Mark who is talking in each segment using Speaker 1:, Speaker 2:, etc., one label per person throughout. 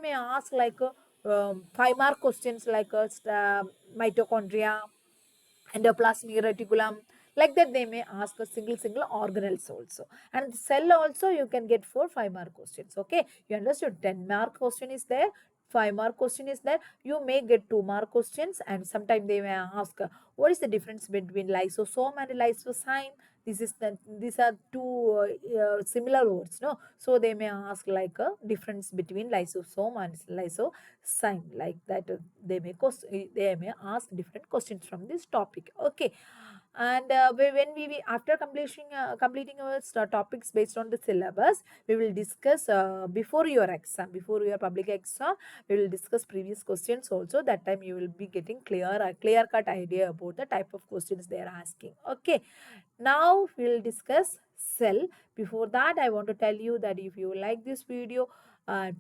Speaker 1: may ask like 5 mark questions like mitochondria, endoplasmic reticulum, like that they may ask a single organelles also. And cell also you can get 4 5 mark questions. Okay, you understood? 10 mark question is there, 5 mark question is there. You may get 2 mark questions, and sometimes they may ask what is the difference between lysosome and lysozyme. These are two similar words, no? So they may ask like a difference between lysosome and lysozyme, like that. They may ask different questions from this topic. Okay, and when we after completing our topics based on the syllabus, we will discuss before your exam, before your public exam, we will discuss previous questions also. That time you will be getting clear cut idea about the type of questions they are asking. Okay, now we will discuss cell. Before that, I want to tell you that if you like this video,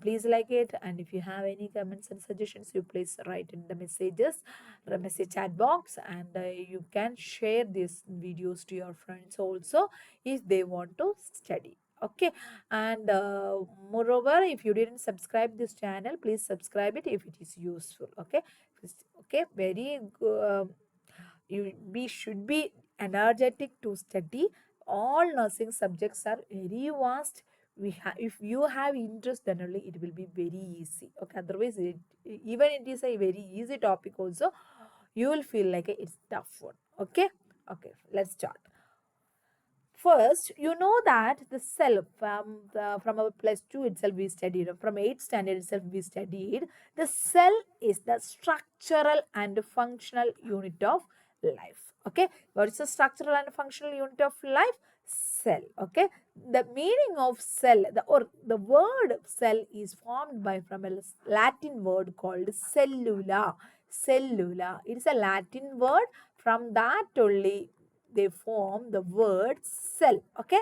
Speaker 1: please like it, and if you have any comments and suggestions, you please write in the message chat box, and you can share these videos to your friends also if they want to study. Okay, and moreover, if you didn't subscribe this channel, please subscribe it if it is useful. Okay, okay, very good. We should be energetic to study. All nursing subjects are very vast. If you have interest, then only it will be very easy. Okay, otherwise even it is a very easy topic also, you will feel like it's tough one. Okay, okay, let's start. First, you know that the cell from our +2 itself we studied, from 8th standard itself we studied, the cell is the structural and functional unit of life. Okay, what is the structural and functional unit of life? Cell. Okay, the meaning of cell, the word cell is formed by from a Latin word called cellula. Cellula. It is a Latin word. From that only they form the word cell. Okay,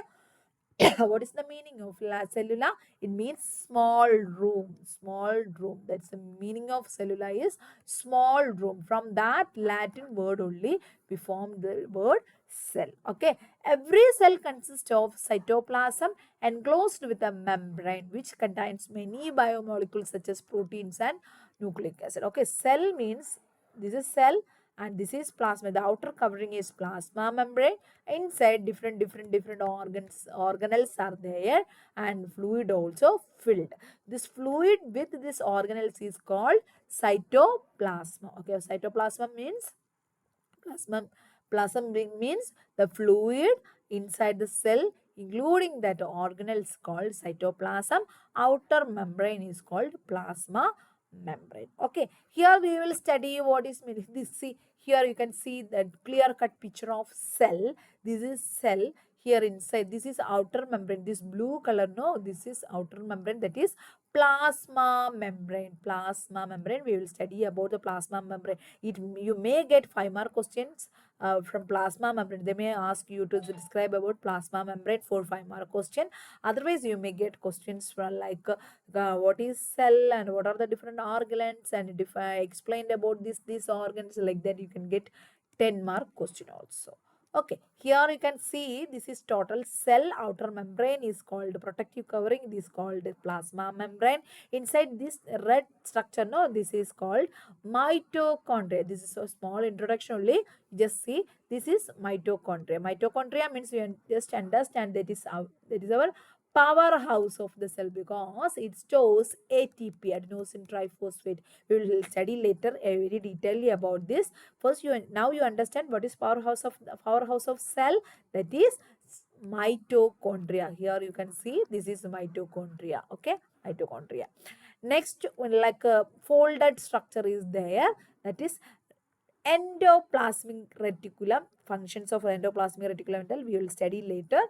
Speaker 1: what is the meaning of cellula? It means small room. Small room. That's the meaning of cellula, is small room. From that Latin word only we form the word cell. Okay, every cell consists of cytoplasm enclosed with a membrane which contains many biomolecules such as proteins and nucleic acid. Okay, cell means this is cell and this is plasma. The outer covering is plasma membrane. Inside different organelles are there, and fluid also filled. This fluid with this organelles is called cytoplasma. Okay, cytoplasma means plasma. Plasma means the fluid inside the cell, including that organelles called cytoplasm. Outer membrane is called plasma membrane. Okay, here we will study what is this. See, here you can see that clear cut picture of cell. This is cell. Here inside, this is outer membrane. This blue color, no, this is outer membrane, that is plasma membrane. Plasma membrane, we will study about the plasma membrane. You may get 5 mark questions from plasma membrane. They may ask you to describe about plasma membrane for 5 mark question. Otherwise, you may get questions from like what is cell and what are the different organs, and if I explained about these organs, like that you can get 10 mark question also. Okay, here you can see this is total cell. Outer membrane is called protective covering. This is called plasma membrane. Inside this red structure, no, this is called mitochondria. This is a small introduction only. Just see, this is mitochondria. Mitochondria means you just understand that is our powerhouse of the cell, because it stores ATP, adenosine triphosphate. We will study later very detailedly about this. First, now you understand what is powerhouse of cell. That is mitochondria. Here you can see this is mitochondria. Okay, mitochondria. Next, like a folded structure is there. That is endoplasmic reticulum. Functions of endoplasmic reticulum we will study later.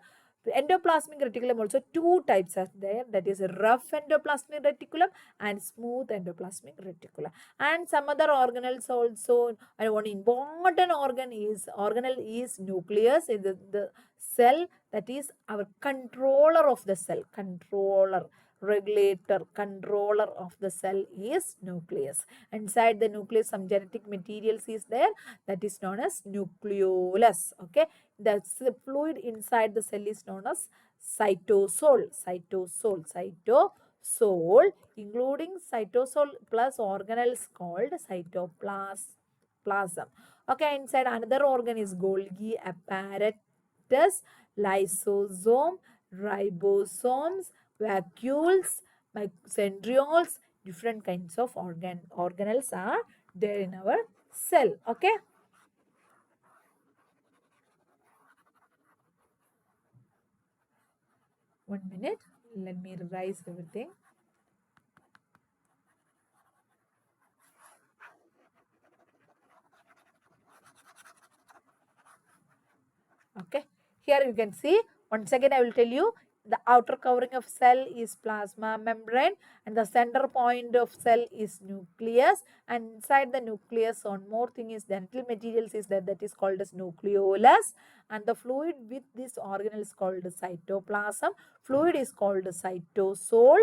Speaker 1: The endoplasmic reticulum also two types are there, that is rough endoplasmic reticulum and smooth endoplasmic reticulum. And some other organelles also. And one important organelle is nucleus in the cell, that is our controller of the cell. Regulator, controller of the cell is nucleus. Inside the nucleus some genetic materials is there, that is known as nucleolus. Okay, the fluid inside the cell is known as cytosol. Cytosol. soul, including cytosol plus organelles called cytoplasm. Okay, inside another organ is Golgi apparatus, lysosome, ribosomes, vacuoles, centrioles, different kinds of organelles are there in our cell. Okay. One minute. Let me revise everything. Okay. Here you can see, once again I will tell you, the outer covering of cell is plasma membrane and the center point of cell is nucleus, and inside the nucleus one more thing is dental materials is that is called as nucleolus, and the fluid with this organelle is called cytoplasm. Fluid is called cytosol,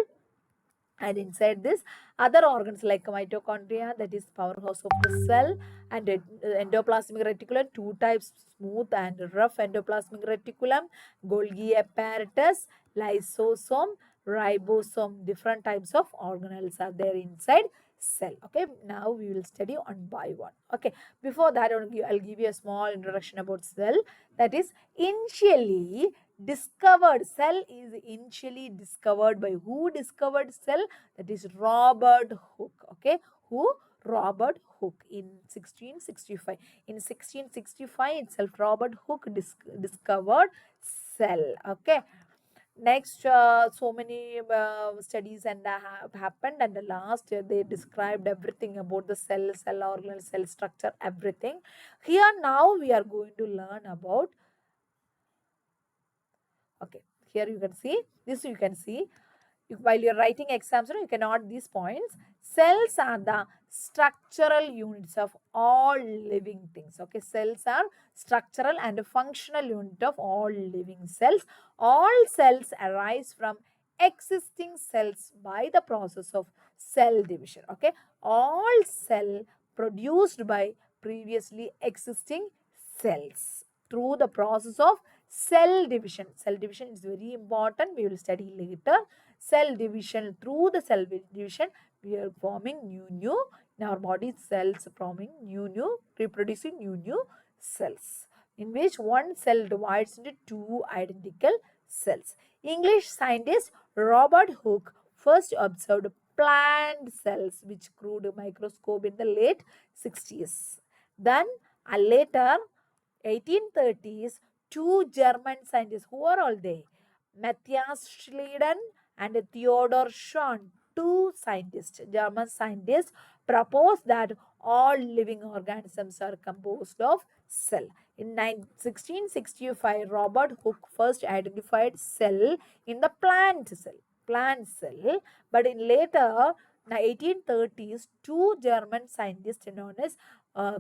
Speaker 1: and inside this other organs like mitochondria, that is powerhouse of the cell, and endoplasmic reticulum, two types, smooth and rough endoplasmic reticulum, Golgi apparatus, lysosome, ribosome, different types of organelles are there inside cell. Okay, now we will study one by one. Okay, before that I'll give you a small introduction about cell. That is, initially discovered, cell is initially discovered by who? Discovered cell, that is Robert Hooke. Okay, who? Robert Hooke in 1665. In 1665 itself Robert Hooke discovered cell. Okay, next so many studies and have happened, and the last year they described everything about the cell organelle, cell structure, everything. Here now we are going to learn about. Okay, here you can see, this you can see, while you're writing exams, you can note these points. Cells are the structural units of all living things. Okay, cells are structural and functional unit of all living cells. All cells arise from existing cells by the process of cell division. Okay, all cell produced by previously existing cells through the process of cell division. Cell division is very important. We will study later. Cell division, through the cell division, we are forming new in our body cells, forming new, reproducing new cells, in which one cell divides into two identical cells. English scientist Robert Hooke first observed plant cells which crude microscope in the late 60s. Then later 1830s, two German scientists, who are all they? Matthias Schleiden and Theodor Schwann, two scientists, German scientists, proposed that all living organisms are composed of cell. In 1665, Robert Hooke first identified cell in the plant cell, but in later 1830s, two German scientists known as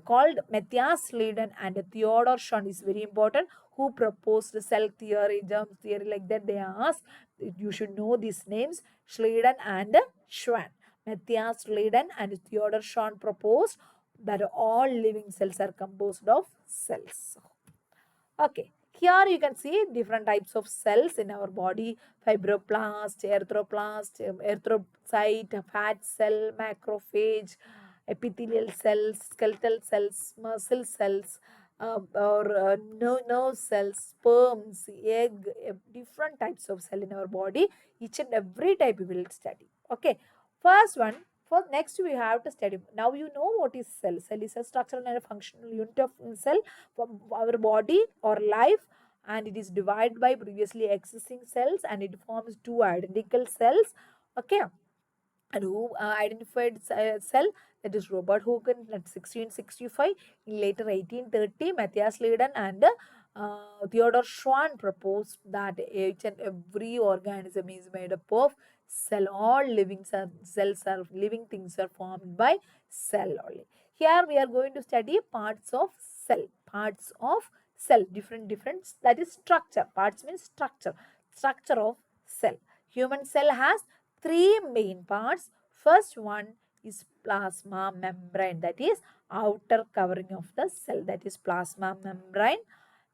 Speaker 1: called Matthias Schleiden and Theodor Schwann is very important, who proposed cell theory, germ theory, like that. They asked, you should know these names, Schleiden and Schwann. Matthias Schleiden and Theodor Schwann proposed that all living cells are composed of cells. Okay, here you can see different types of cells in our body: fibroblast, erythrocyte, fat cell, macrophage, epithelial cells, skeletal cells, muscle cells, or nerve cells, sperms, egg, different types of cell in our body. Each and every type we will study. Okay, first one. For next we have to study. Now you know what is cell. Cell is a structural and a functional unit of cell from our body or life, and it is divided by previously existing cells and it forms two identical cells. Okay, and who identified cell, that is Robert Hooke in 1665. In later 1830, Matthias Leiden and Theodor Schwann proposed that each and every organism is made up of cell. All cells are living things are formed by cell only. Here we are going to study parts of cell. Parts of cell, different, that is structure. Parts means structure of cell. Human cell has three main parts. First one is plasma membrane, that is outer covering of the cell, that is plasma membrane.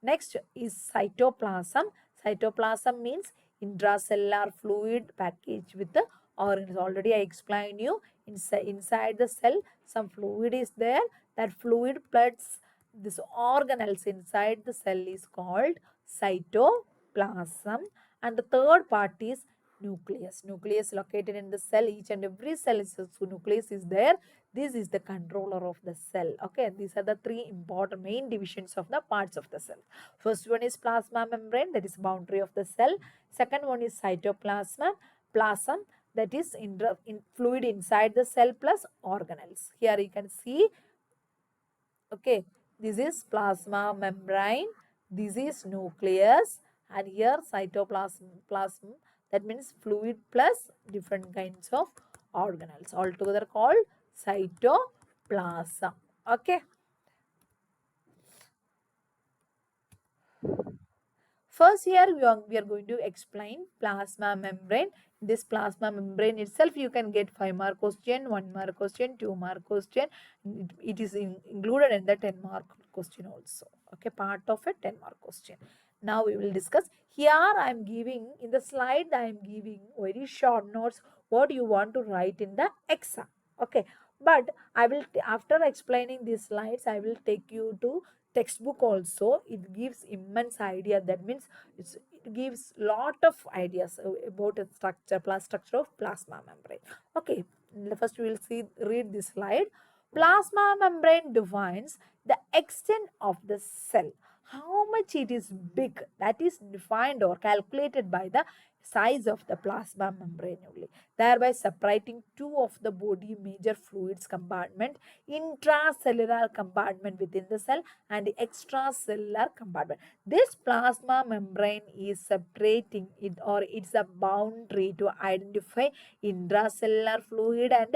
Speaker 1: Next is cytoplasm. Cytoplasm means intracellular fluid packaged with the organelles. Already I explained you, inside the cell some fluid is there. That fluid plus this organelles inside the cell is called cytoplasm, and the third part is nucleus. Nucleus located in the cell. Each and every cell is so nucleus is there. This is the controller of the cell. Okay, these are the three important main divisions of the parts of the cell. First one is plasma membrane, that is boundary of the cell. Second one is plasm, that is fluid inside the cell plus organelles. Here you can see, okay, this is plasma membrane, this is nucleus, and here plasm, that means fluid plus different kinds of organelles, altogether called cytoplasm. Okay. First here we are going to explain plasma membrane. This plasma membrane itself you can get 5 mark question, 1 mark question, 2 mark question. It is included in the 10 mark question also. Okay, part of a 10 mark question. Now we will discuss. Here I am giving, in the slide I am giving very short notes what you want to write in the exam. Okay, but I will, after explaining these slides, I will take you to textbook also. It gives immense idea. That means it gives lot of ideas about the structure of plasma membrane. Okay, first we will read this slide. Plasma membrane defines the extent of the cell, how much it is big, that is defined or calculated by the size of the plasma membrane only, thereby separating two of the body major fluids compartment, intracellular compartment within the cell and extracellular compartment. This plasma membrane is separating it, or it's a boundary to identify intracellular fluid and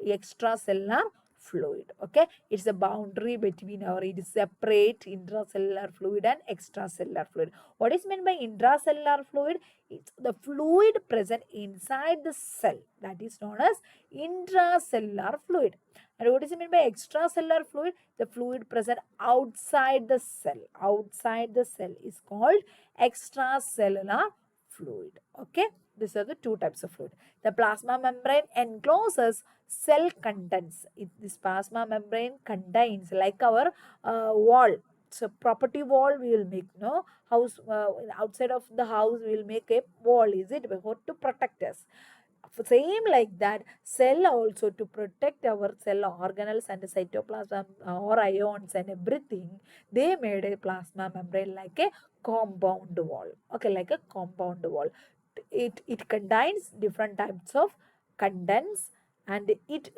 Speaker 1: extracellular fluid. Okay, it's a boundary between, or it is separate intracellular fluid and extracellular fluid. What is meant by intracellular fluid? It's the fluid present inside the cell, that is known as intracellular fluid. And what is meant by extracellular fluid? The fluid present outside the cell. Outside the cell is called extracellular fluid. Okay, these are the two types of fluid. The plasma membrane encloses cell contents. This plasma membrane contains, like our wall. So property wall we will make, no house, outside of the house we will make a wall, is it, to protect us. Same like that, cell also, to protect our cell organelles and cytoplasm or ions and everything, they made a plasma membrane like a compound wall. Okay, like a compound wall. It contains different types of contents, and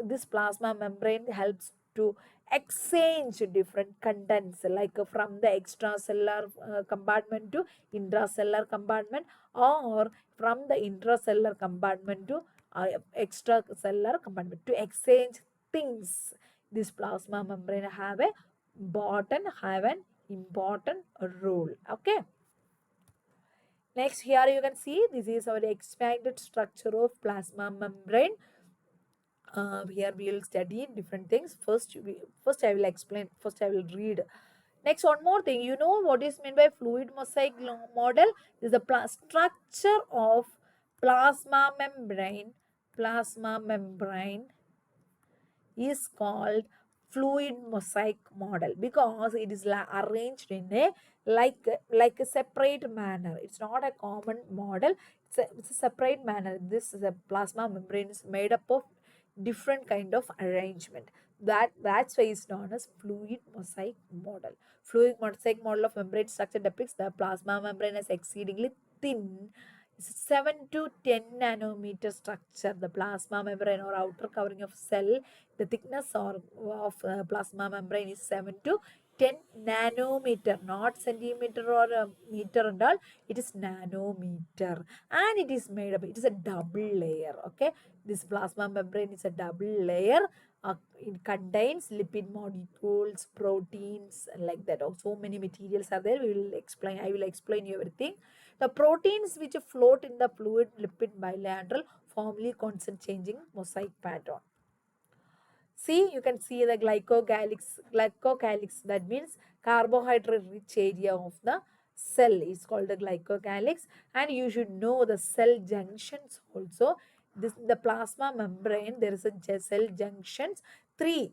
Speaker 1: this plasma membrane helps to exchange different contents, like from the extracellular compartment to intracellular compartment, or from the intracellular compartment to extracellular compartment, to exchange things. This plasma membrane have an important role. Okay. Next, here you can see this is our expanded structure of plasma membrane. Here we will study different things. First I will explain. First I will read. Next, one more thing. You know what is meant by fluid mosaic model? This is the structure of plasma membrane. Plasma membrane is called fluid mosaic model because it is arranged in a like a separate manner. It's not a common model. It's a separate manner. This is a plasma membrane is made up of different kind of arrangement. That's why it's known as fluid mosaic model. Fluid mosaic model of membrane structure depicts the plasma membrane as exceedingly thin, 7 to 10 nanometer structure. The plasma membrane or outer covering of cell, the thickness of plasma membrane is 7 to 10 nanometer, not centimeter or meter and all. It is nanometer, and it is made up. It is a double layer. Okay, this plasma membrane is a double layer. It contains lipid molecules, proteins, like that. Oh, so many materials are there. I will explain you everything. The proteins which float in the fluid lipid bilateral formally constant changing mosaic pattern. See, you can see the glycocalyx. That means carbohydrate rich area of the cell is called the glycocalyx, and you should know the cell junctions also. This the plasma membrane, there is a cell junctions, three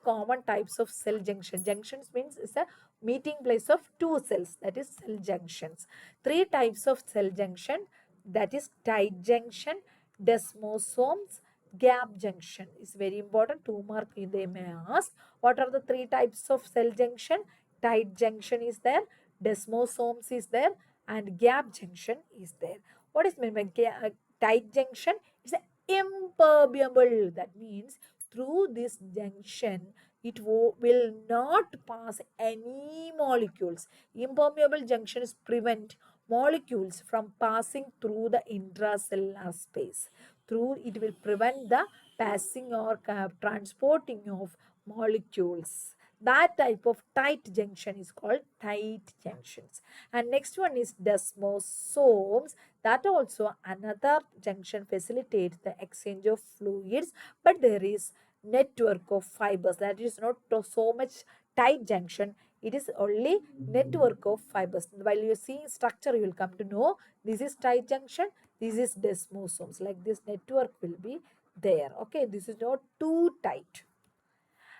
Speaker 1: common types of cell junction. Junctions means it's a meeting place of two cells, that is cell junctions. Three types of cell junction, that is tight junction, desmosomes, gap junction is very important. 2 mark they may ask. What are the three types of cell junction? Tight junction is there, desmosomes is there, and gap junction is there. What is meant by tight junction? It's impermeable. That means through this junction it will not pass any molecules. Impermeable junctions prevent molecules from passing through the intracellular space. Through it will prevent the passing or transporting of molecules. That type of tight junction is called tight junctions. And next one is desmosomes. That also another junction facilitates the exchange of fluids, but there is network of fibers. That is not so much tight junction. It is only network of fibers. While you see structure, you will come to know this is tight junction, this is desmosomes. Like this network will be there. Okay, this is not too tight.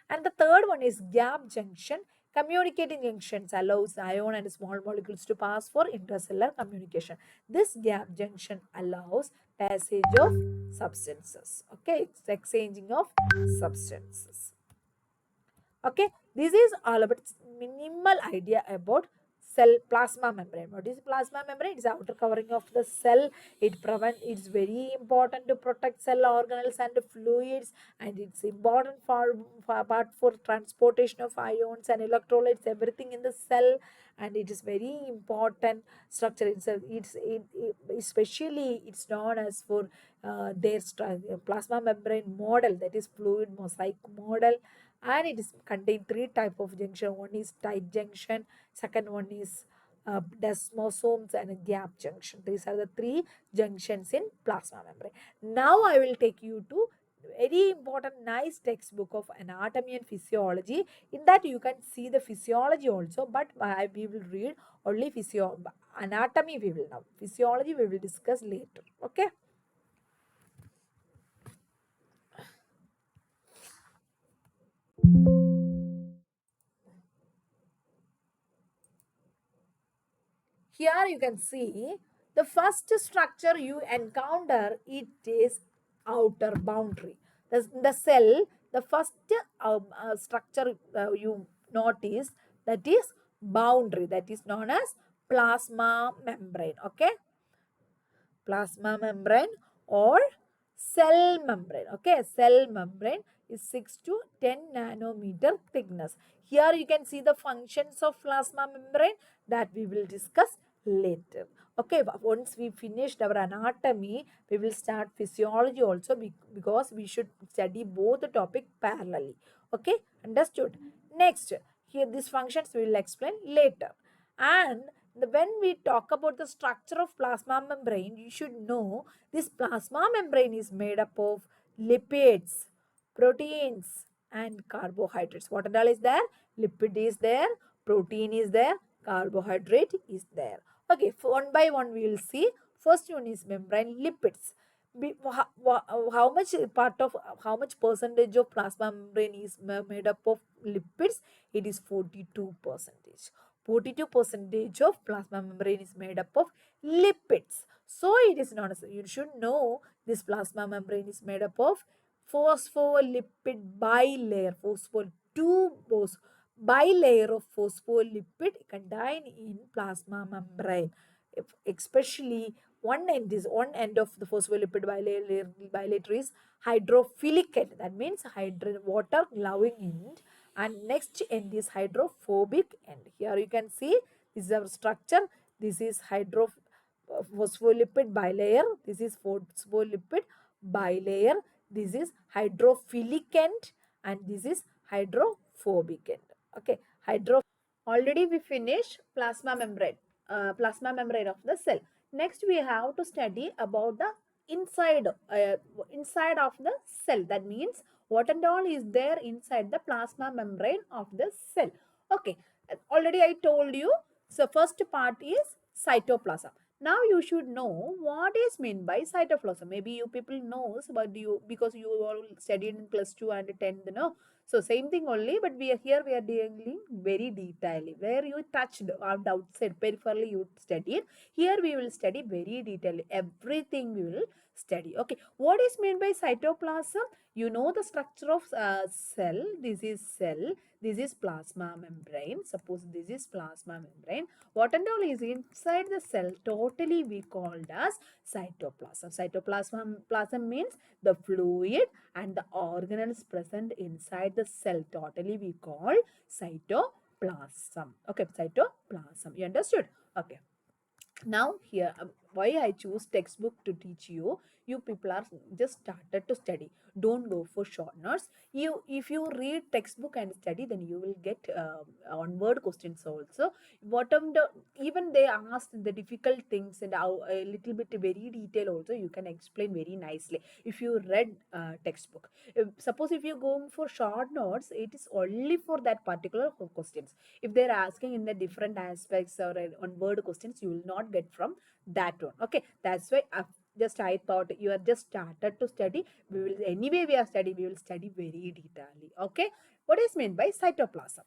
Speaker 1: And the third one is gap junction. Communicating junctions allows ion and small molecules to pass for intracellular communication. This gap junction allows passage of substances. Okay, it's exchanging of substances. Okay, this is all about minimal idea about cell plasma membrane. What is plasma membrane? It is outer covering of the cell. It's very important to protect cell organelles and fluids, and it's important for transportation of ions and electrolytes, everything in the cell, and it is very important structure itself. Especially it's known as for their plasma membrane model, that is fluid mosaic model, and it is contain three type of junction. One is tight junction, second one is desmosomes, and a gap junction. These are the three junctions in plasma membrane. Now I will take you to very important nice textbook of anatomy and physiology. In that you can see the physiology also, but we will read only anatomy. We will now, physiology we will discuss later. Okay. Here you can see the first structure you encounter, it is outer boundary. The cell, the first structure you notice, that is boundary, that is known as plasma membrane. Okay, plasma membrane or cell membrane. Okay, cell membrane is 6 to 10 nanometer thickness. Here you can see the functions of plasma membrane that we will discuss later. Okay, once we finished our anatomy, we will start physiology also, because we should study both the topic parallelly. Okay, understood? Next, here these functions we will explain later. And when we talk about the structure of plasma membrane, you should know this plasma membrane is made up of lipids, proteins, and carbohydrates. What all is there? Lipid is there, protein is there, carbohydrate is there. Okay, one by one we will see. First one is membrane lipids. How much part of how much percentage of plasma membrane is made up of lipids? It is 42 percentage. 42 percentage of plasma membrane is made up of lipids. So it is not, you should know this plasma membrane is made up of phospholipid bilayer. Bilayer of phospholipid contained in plasma membrane. Especially one end of the phospholipid bilayer is hydrophilic end. That means water loving end, and next end is hydrophobic end. Here you can see this is our structure. This is phospholipid bilayer. This is phospholipid bilayer. This is hydrophilic end, and this is hydrophobic end. Okay, already we finished plasma membrane of the cell. Next we have to study about the inside of the cell. That means what and all is there inside the plasma membrane of the cell. Okay, already I told you So first part is cytoplasm. Now you should know what is meant by cytoplasm. Maybe you people knows, but you, because you all studied in +2 and 10th, no. So same thing only, but we are dealing very detailedly. Where you touched on outside peripherally you studied. Here we will study very detailedly. Everything we will study. Okay. What is meant by cytoplasm? You know the structure of cell. This is cell. This is plasma membrane. Suppose this is plasma membrane. What and all is inside the cell totally we called as cytoplasm. Cytoplasm means the fluid and the organelles present inside the cell totally we call cytoplasm. Okay, cytoplasm. You understood? Okay. Now here, why I choose textbook to teach you. You people are just started to study. Don't go for short notes. If you read textbook and study, then you will get onward questions also. Bottom the, even they asked the difficult things and a little bit very detail also. You can explain very nicely if you read textbook. Suppose if you're going for short notes, it is only for that particular questions. If they're asking in the different aspects or on word questions, you will not get from that one. Okay, that's why I thought you are just started to study. We are studying, we will study very detailedly. Okay, what is meant by cytoplasm?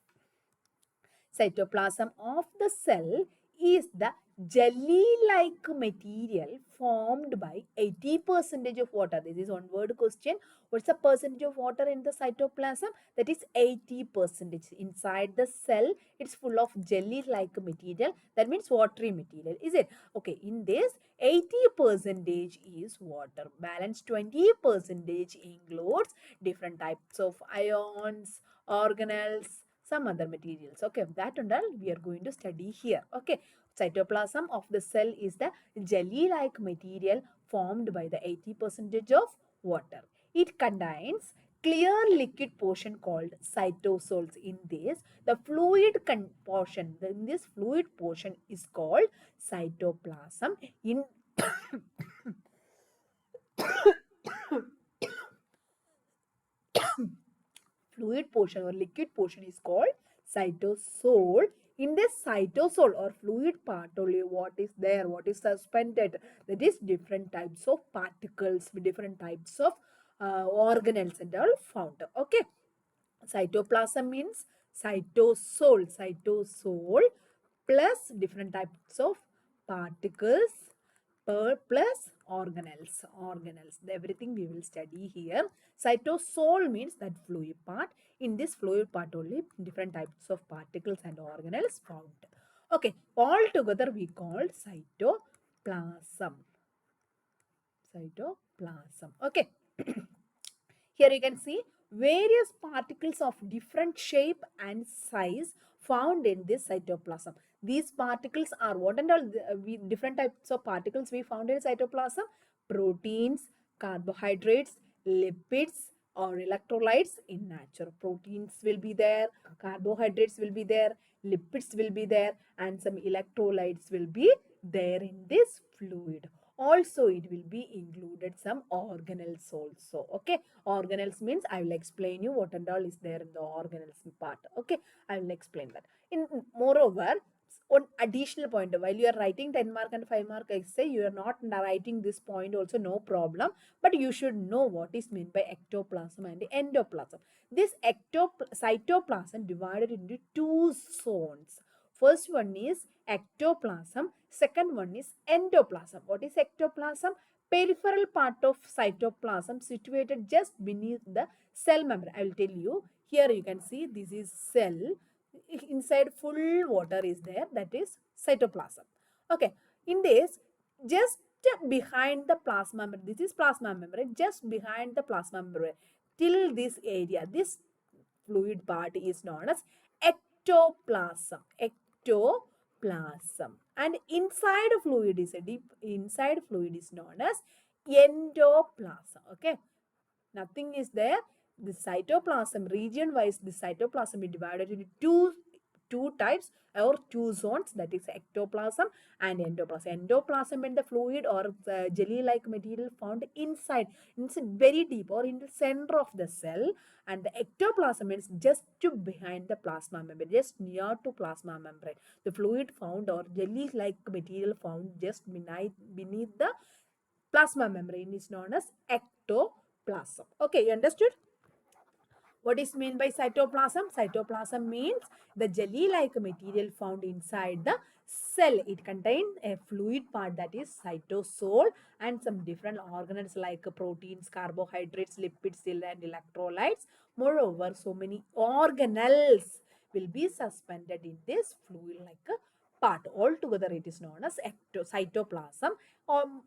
Speaker 1: Cytoplasm of the cell is the jelly-like material formed by 80% of water. This is one word question. What's the percentage of water in the cytoplasm? That is 80%. Inside the cell, it's full of jelly-like material. That means watery material. Is it? Okay, in this, 80% is water. Balance 20% includes different types of ions, organelles, some other materials. Okay, that and all we are going to study here. Okay, cytoplasm of the cell is the jelly-like material formed by the 80% of water. It contains clear liquid portion called cytosols. In this, the fluid portion, in this fluid portion is called cytoplasm. In fluid portion or liquid portion is called cytosol. In this cytosol or fluid part only, what is there, what is suspended, that is different types of particles with different types of organelles and all found. Okay, cytoplasm means cytosol plus different types of particles plus organelles. Everything we will study here. Cytosol means that fluid part. In this fluid part only different types of particles and organelles found. Okay, all together we call cytoplasm. Okay. Here you can see various particles of different shape and size found in this cytoplasm. These particles are what and all different types of particles we found in cytoplasm: proteins, carbohydrates, lipids or electrolytes in nature. Proteins will be there, carbohydrates will be there, lipids will be there, and some electrolytes will be there in this fluid. Also, it will be included some organelles also. Okay, organelles means I will explain you what and all is there in the organelles part. Okay, I will explain that. In moreover, one additional point, while you are writing 10 mark and 5 mark essay, you are not writing this point also, no problem, but you should know what is meant by ectoplasm and endoplasm. This cytoplasm divided into two zones. First one is ectoplasm, second one is endoplasm. What is ectoplasm? Peripheral part of cytoplasm situated just beneath the cell membrane. I will tell you. Here you can see this is cell. Inside full water is there, that is cytoplasm. Okay, in this, just behind the plasma membrane, this is plasma membrane, just behind the plasma membrane, till this area, this fluid part is known as ectoplasm. Ectoplasm. And inside fluid is a deep inside fluid is known as endoplasm. Okay, nothing is there. The cytoplasm region wise, the cytoplasm is divided into two two types or two zones, that is ectoplasm and endoplasm. Endoplasm means the fluid or jelly-like material found inside very deep or in the center of the cell, and the ectoplasm means just to behind the plasma membrane, just near to plasma membrane. The fluid found or jelly-like material found just beneath the plasma membrane is known as ectoplasm. Okay, you understood? What is meant by cytoplasm? Cytoplasm means the jelly-like material found inside the cell. It contains a fluid part, that is cytosol, and some different organelles like proteins, carbohydrates, lipids, and electrolytes. Moreover, so many organelles will be suspended in this fluid-like part. Altogether, it is known as cytoplasm.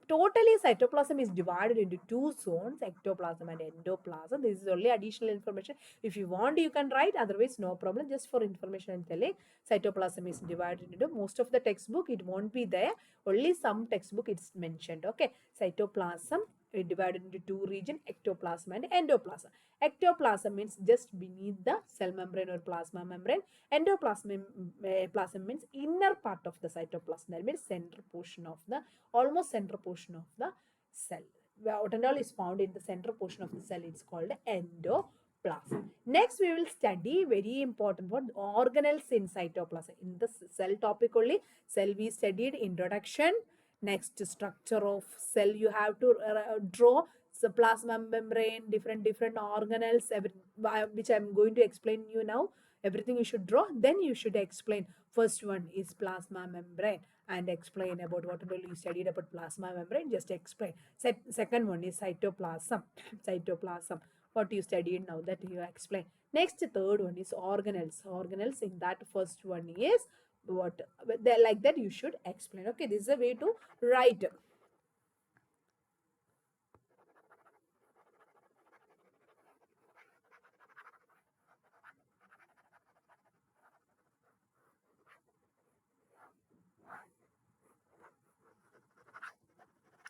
Speaker 1: Totally, cytoplasm is divided into two zones, ectoplasm and endoplasm. This is only additional information. If you want, you can write. Otherwise, no problem. Just for information, I'm telling. Cytoplasm is divided into most of the textbook. It won't be there. Only some textbook it's mentioned. Okay. Cytoplasm is divided into two regions, ectoplasm and endoplasm. Ectoplasm means just beneath the cell membrane or plasma membrane. Endoplasm plasm means inner part of the cytoplasm. That means center portion of the, almost center portion of the cell. What and all is found in the center portion of the cell, it's called endoplasm. Next, we will study very important one, organelles in cytoplasm. In the cell topic only, cell we studied introduction. Next, structure of cell you have to draw. The plasma membrane, different organelles, which I am going to explain you now. Everything you should draw. Then you should explain. First one is plasma membrane and explain about what you studied about plasma membrane. Just explain. Second one is cytoplasm. Cytoplasm. What you studied now, that you explain. Next, third one is organelles. Organelles, in that first one is what, like that you should explain. Okay, this is a way to write.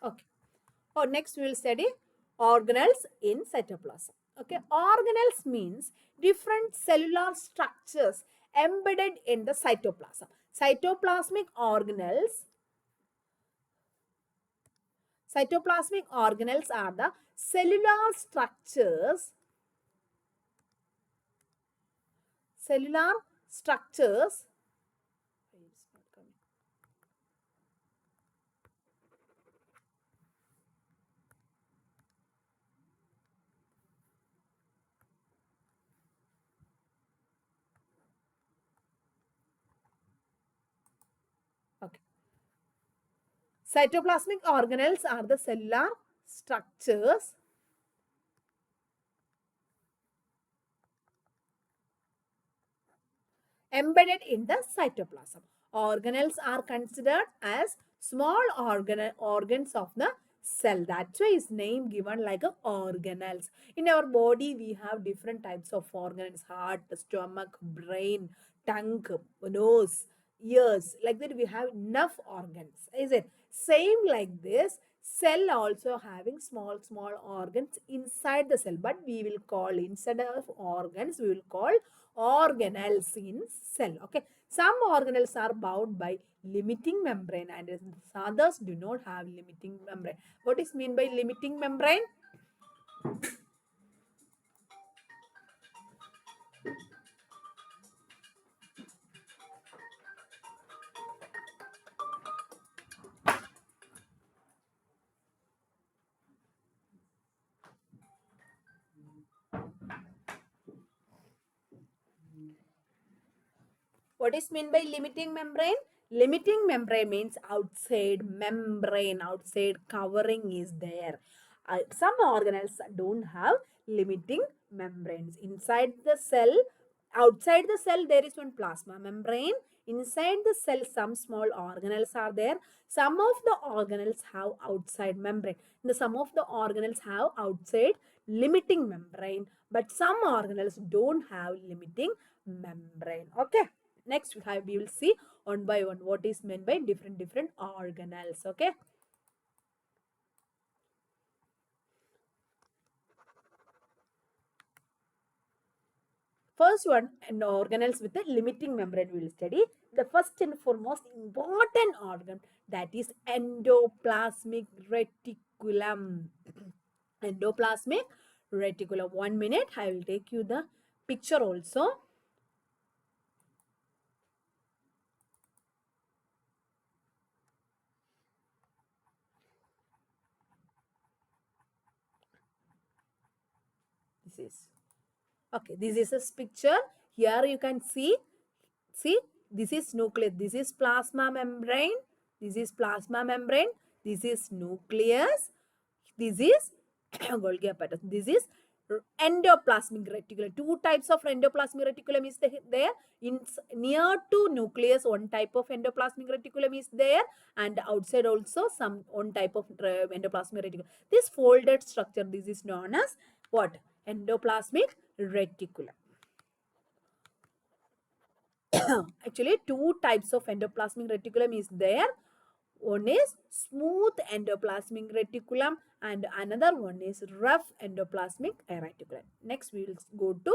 Speaker 1: Okay. Or next we will study organelles in cytoplasm. Okay, organelles means different cellular structures embedded in the cytoplasm. Cytoplasmic organelles are the cellular structures okay. Cytoplasmic organelles are the cellular structures embedded in the cytoplasm. Organelles are considered as small organs of the cell. That's why its name given like a organelles. In our body, we have different types of organs: heart, stomach, brain, tongue, nose, ears. Like that, we have enough organs. Is it? Same like this. Cell also having small organs inside the cell, but we will call, instead of organs, we will call organelles in cell. Okay, some organelles are bound by limiting membrane and others do not have limiting membrane. What is mean by limiting membrane? What is meant by limiting membrane? Limiting membrane means outside membrane, outside covering is there. Some organelles don't have limiting membranes. Inside the cell, outside the cell, there is one plasma membrane. Inside the cell, some small organelles are there. Some of the organelles have outside membrane. Some of the organelles have outside limiting membrane, but some organelles don't have limiting membrane. Okay. Next, we will see one by one what is meant by different organelles. Okay. first one, and organelles with a limiting membrane we will study. The first and foremost important organ, that is endoplasmic reticulum. Endoplasmic reticulum. 1 minute, I will take you the picture also. This is okay. This is a picture. Here you can see. See, this is nucleus. This is plasma membrane. This is plasma membrane. This is nucleus. This is Golgi apparatus. This is endoplasmic reticulum. Two types of endoplasmic reticulum is there. In near to nucleus, one type of endoplasmic reticulum is there, and outside also some one type of endoplasmic reticulum. This folded structure, this is known as what? Endoplasmic reticulum. Actually, two types of endoplasmic reticulum is there. One is smooth endoplasmic reticulum and another one is rough endoplasmic reticulum. Next, we will go to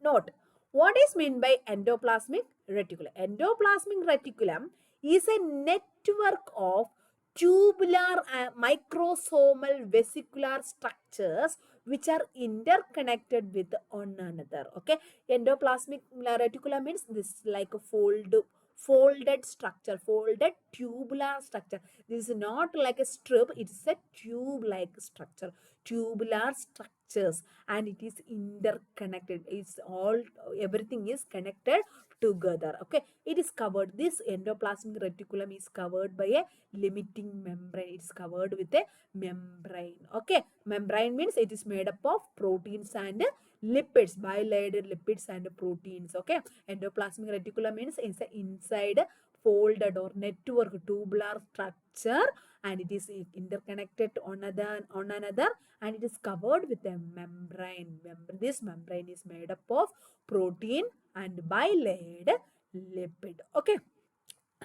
Speaker 1: note. What is meant by endoplasmic reticulum? Endoplasmic reticulum is a network of tubular microsomal vesicular structures which are interconnected with one another. Okay, endoplasmic reticulum means this like a folded structure, folded tubular structure. This is not like a strip, it is a tube like structure, tubular structures, and it is interconnected. It's all, everything is connected together. Okay, it is covered, this endoplasmic reticulum is covered by a limiting membrane. It's covered with a membrane. Okay, membrane means it is made up of proteins and lipids, bilayered lipids and proteins. Okay, endoplasmic reticulum means it's inside folded or network tubular structure, and it is interconnected on another, and it is covered with a membrane. This membrane is made up of protein and bilayered lipid. Okay,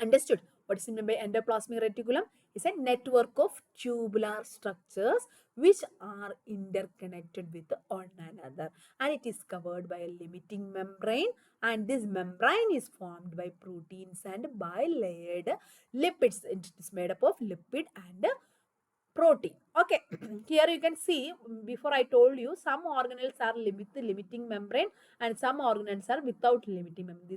Speaker 1: understood. What is meant by endoplasmic reticulum? Is a network of tubular structures which are interconnected with one another, and it is covered by a limiting membrane, and this membrane is formed by proteins and bilayered lipids. It is made up of lipid and protein. Okay, here you can see, before I told you, some organelles are with the limiting membrane and some organelles are without limiting membrane.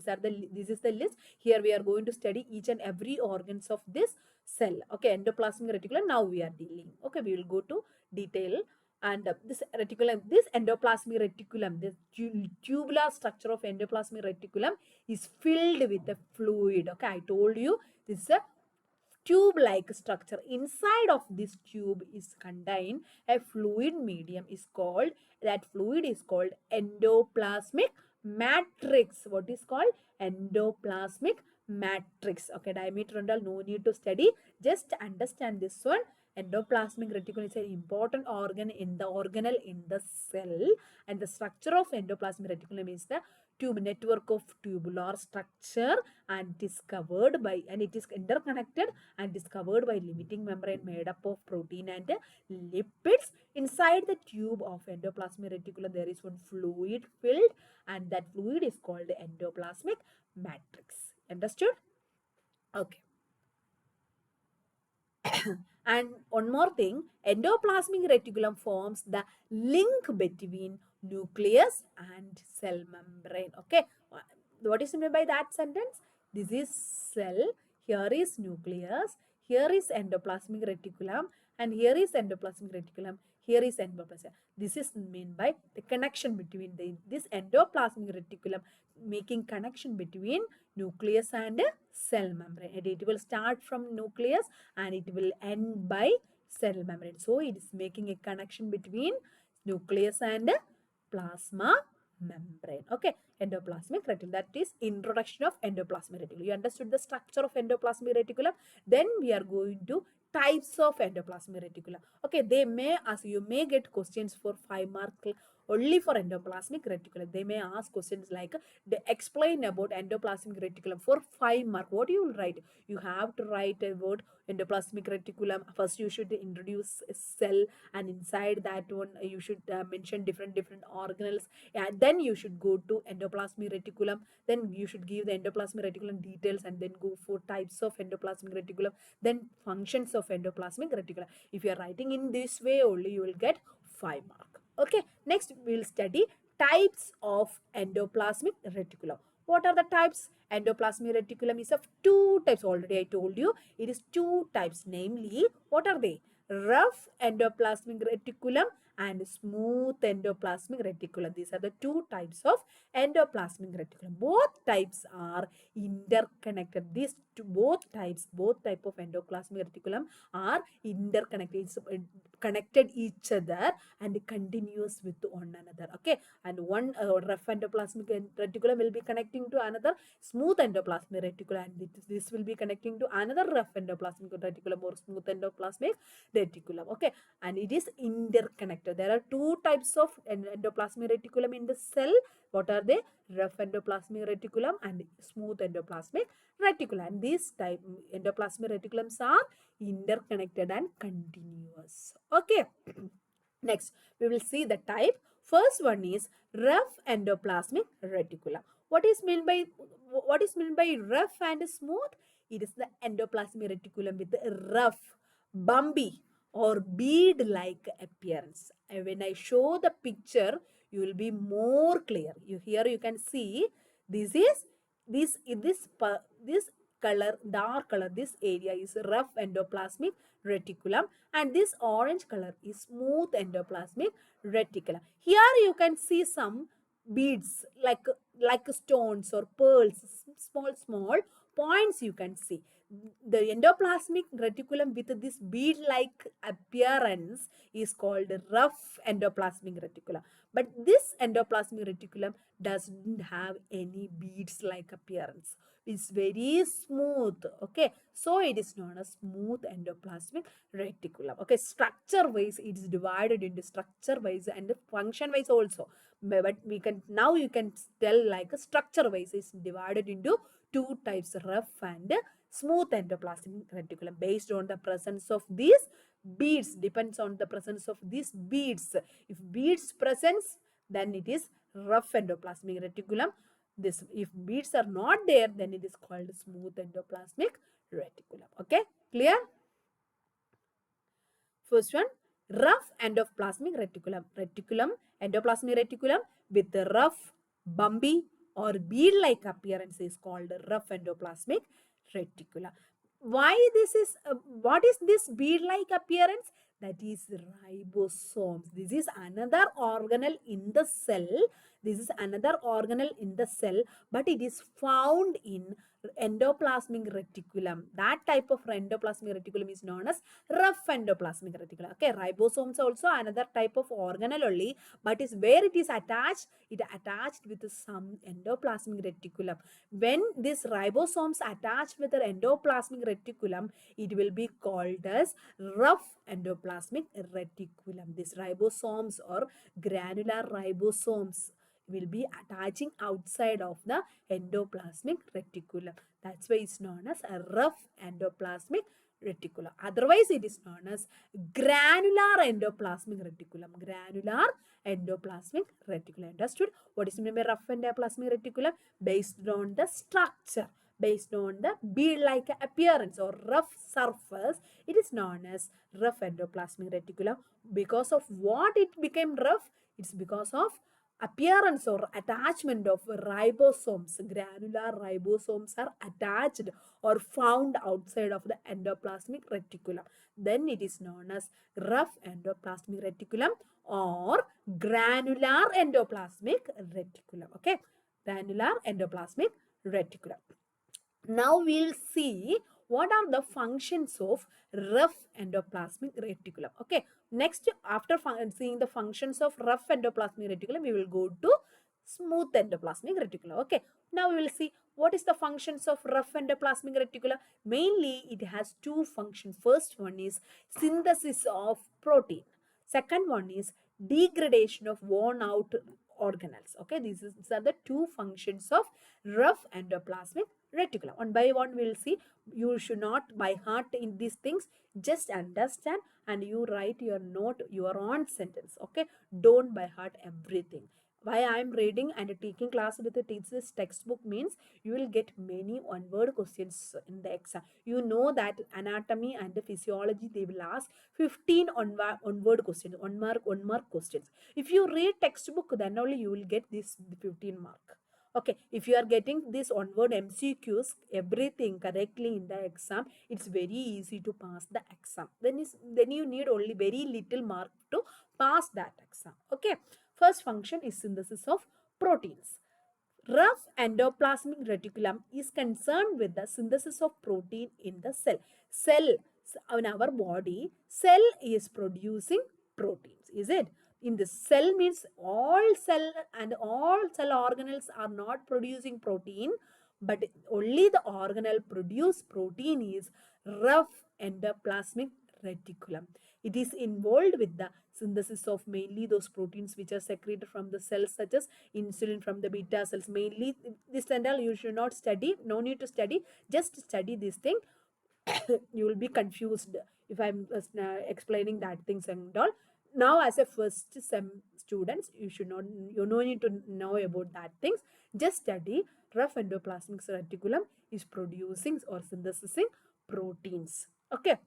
Speaker 1: This is the list. Here we are going to study each and every organs of this cell. Okay, endoplasmic reticulum now we are dealing. Okay, we will go to detail. And this reticulum, this endoplasmic reticulum, this tubular structure of endoplasmic reticulum is filled with a fluid. Okay, I told you this is a tube-like structure. Inside of this tube is contained a fluid medium is called, that fluid is called endoplasmic matrix. What is called? Endoplasmic matrix. Okay, diameter and all, no need to study. Just understand this one. Endoplasmic reticulum is an important organ in the organelle in the cell, and the structure of endoplasmic reticulum is the tube network of tubular structure, and it is covered by, and it is interconnected and is covered by limiting membrane made up of protein and lipids. Inside the tube of endoplasmic reticulum there is one fluid filled, and that fluid is called the endoplasmic matrix. Understood? Okay. And one more thing, endoplasmic reticulum forms the link between nucleus and cell membrane. Okay, what is meant by that sentence? This is cell, here is nucleus, here is endoplasmic reticulum, and here is endoplasmic reticulum, here is endoplasmic. This is meant by the connection between this endoplasmic reticulum, making connection between nucleus and cell membrane. It will start from nucleus and it will end by cell membrane. So it is making a connection between nucleus and plasma membrane. Okay, endoplasmic reticulum. That is introduction of endoplasmic reticulum. You understood the structure of endoplasmic reticulum. Then we are going to types of endoplasmic reticulum. Okay, they may ask, you may get questions for 5 mark only for endoplasmic reticulum. They may ask questions like, they explain about endoplasmic reticulum for 5 mark. What you will write? You have to write about endoplasmic reticulum. First, you should introduce a cell, and inside that one, you should mention different organelles. And then you should go to endoplasmic reticulum. Then you should give the endoplasmic reticulum details, and then go for types of endoplasmic reticulum, then functions of endoplasmic reticulum. If you are writing in this way only, you will get 5 mark. Okay, next we will study types of endoplasmic reticulum. What are the types? Endoplasmic reticulum is of 2 types. Already I told you it is 2 types. Namely, what are they? Rough endoplasmic reticulum and smooth endoplasmic reticulum. These are the 2 types of endoplasmic reticulum. Both types are interconnected. These both type of endoplasmic reticulum are interconnected. It's connected each other and continuous with one another. Okay, and one rough endoplasmic reticulum will be connecting to another smooth endoplasmic reticulum, and this will be connecting to another rough endoplasmic reticulum or smooth endoplasmic reticulum. Okay, and it is interconnected. There are 2 types of endoplasmic reticulum in the cell. What are they? Rough endoplasmic reticulum and smooth endoplasmic reticulum. And these type endoplasmic reticulums are interconnected and continuous. Okay. Next, we will see the type. First one is rough endoplasmic reticulum. What is meant by rough and smooth? It is the endoplasmic reticulum with a rough, bumpy or bead-like appearance. And when I show the picture, you will be more clear. Here you can see this is this color, dark color, this area is rough endoplasmic reticulum, and this orange color is smooth endoplasmic reticulum. Here you can see some beads like stones or pearls, small points you can see. The endoplasmic reticulum with this bead-like appearance is called rough endoplasmic reticulum. But this endoplasmic reticulum doesn't have any beads-like appearance. It's very smooth. Okay, so it is known as smooth endoplasmic reticulum. Okay, structure-wise, it is divided into structure-wise and function-wise also. But now you can tell like structure-wise is divided into 2 types, rough and smooth endoplasmic reticulum, based on the presence of these beads. Depends on the presence of these beads. If beads presence, then it is rough endoplasmic reticulum. If beads are not there, then it is called smooth endoplasmic reticulum. Okay, clear? First one, rough endoplasmic reticulum. Endoplasmic reticulum with the rough, bumpy or bead-like appearance is called rough endoplasmic reticulum. Why this is, what is this bead-like appearance? That is ribosomes. This is another organelle in the cell. But it is found in endoplasmic reticulum. That type of endoplasmic reticulum is known as rough endoplasmic reticulum. Okay, ribosomes also another type of organelle only, but is where it is attached. It attached with some endoplasmic reticulum. When this ribosomes attached with the endoplasmic reticulum, it will be called as rough endoplasmic reticulum. These ribosomes or granular ribosomes will be attaching outside of the endoplasmic reticulum. That's why it's known as a rough endoplasmic reticulum. Otherwise, it is known as granular endoplasmic reticulum. Granular endoplasmic reticulum. Understood? What is meant by rough endoplasmic reticulum? Based on the structure, based on the bead-like appearance or rough surface, it is known as rough endoplasmic reticulum. Because of what it became rough? It's because of appearance or attachment of ribosomes. Granular ribosomes are attached or found outside of the endoplasmic reticulum. Then it is known as rough endoplasmic reticulum or granular endoplasmic reticulum. Okay, granular endoplasmic reticulum. Now we'll see what are the functions of rough endoplasmic reticulum. Okay, next after seeing the functions of rough endoplasmic reticulum, we will go to smooth endoplasmic reticulum. Okay, now we will see what is the functions of rough endoplasmic reticulum. Mainly it has two functions. First one is synthesis of protein. Second one is degradation of worn out organelles. Okay, these are the two functions of rough endoplasmic reticulum. One by one we will see. You should not by heart in these things, just understand and you write your note, your own sentence. Okay, don't by heart everything. Why I am reading and taking class with the teacher's textbook means you will get many one word questions in the exam. You know that anatomy and the physiology they will ask 15 one word questions, 1 mark questions. If you read textbook, then only you will get this 15 mark. Okay, if you are getting this onward MCQs, everything correctly in the exam, it's very easy to pass the exam. Then you need only very little mark to pass that exam. Okay, first function is synthesis of proteins. Rough endoplasmic reticulum is concerned with the synthesis of protein in the cell. Cell in our body, cell is producing proteins. Is it? In the cell means all cell and all cell organelles are not producing protein, but only the organelle produce protein is rough endoplasmic reticulum. It is involved with the synthesis of mainly those proteins which are secreted from the cells, such as insulin from the beta cells. Mainly this and all you should not study, no need to study, just study this thing. You will be confused if I'm explaining that things and all. Now as a first sem students, you should not, you no need to know about that things. Just study rough endoplasmic reticulum is producing or synthesizing proteins. Okay,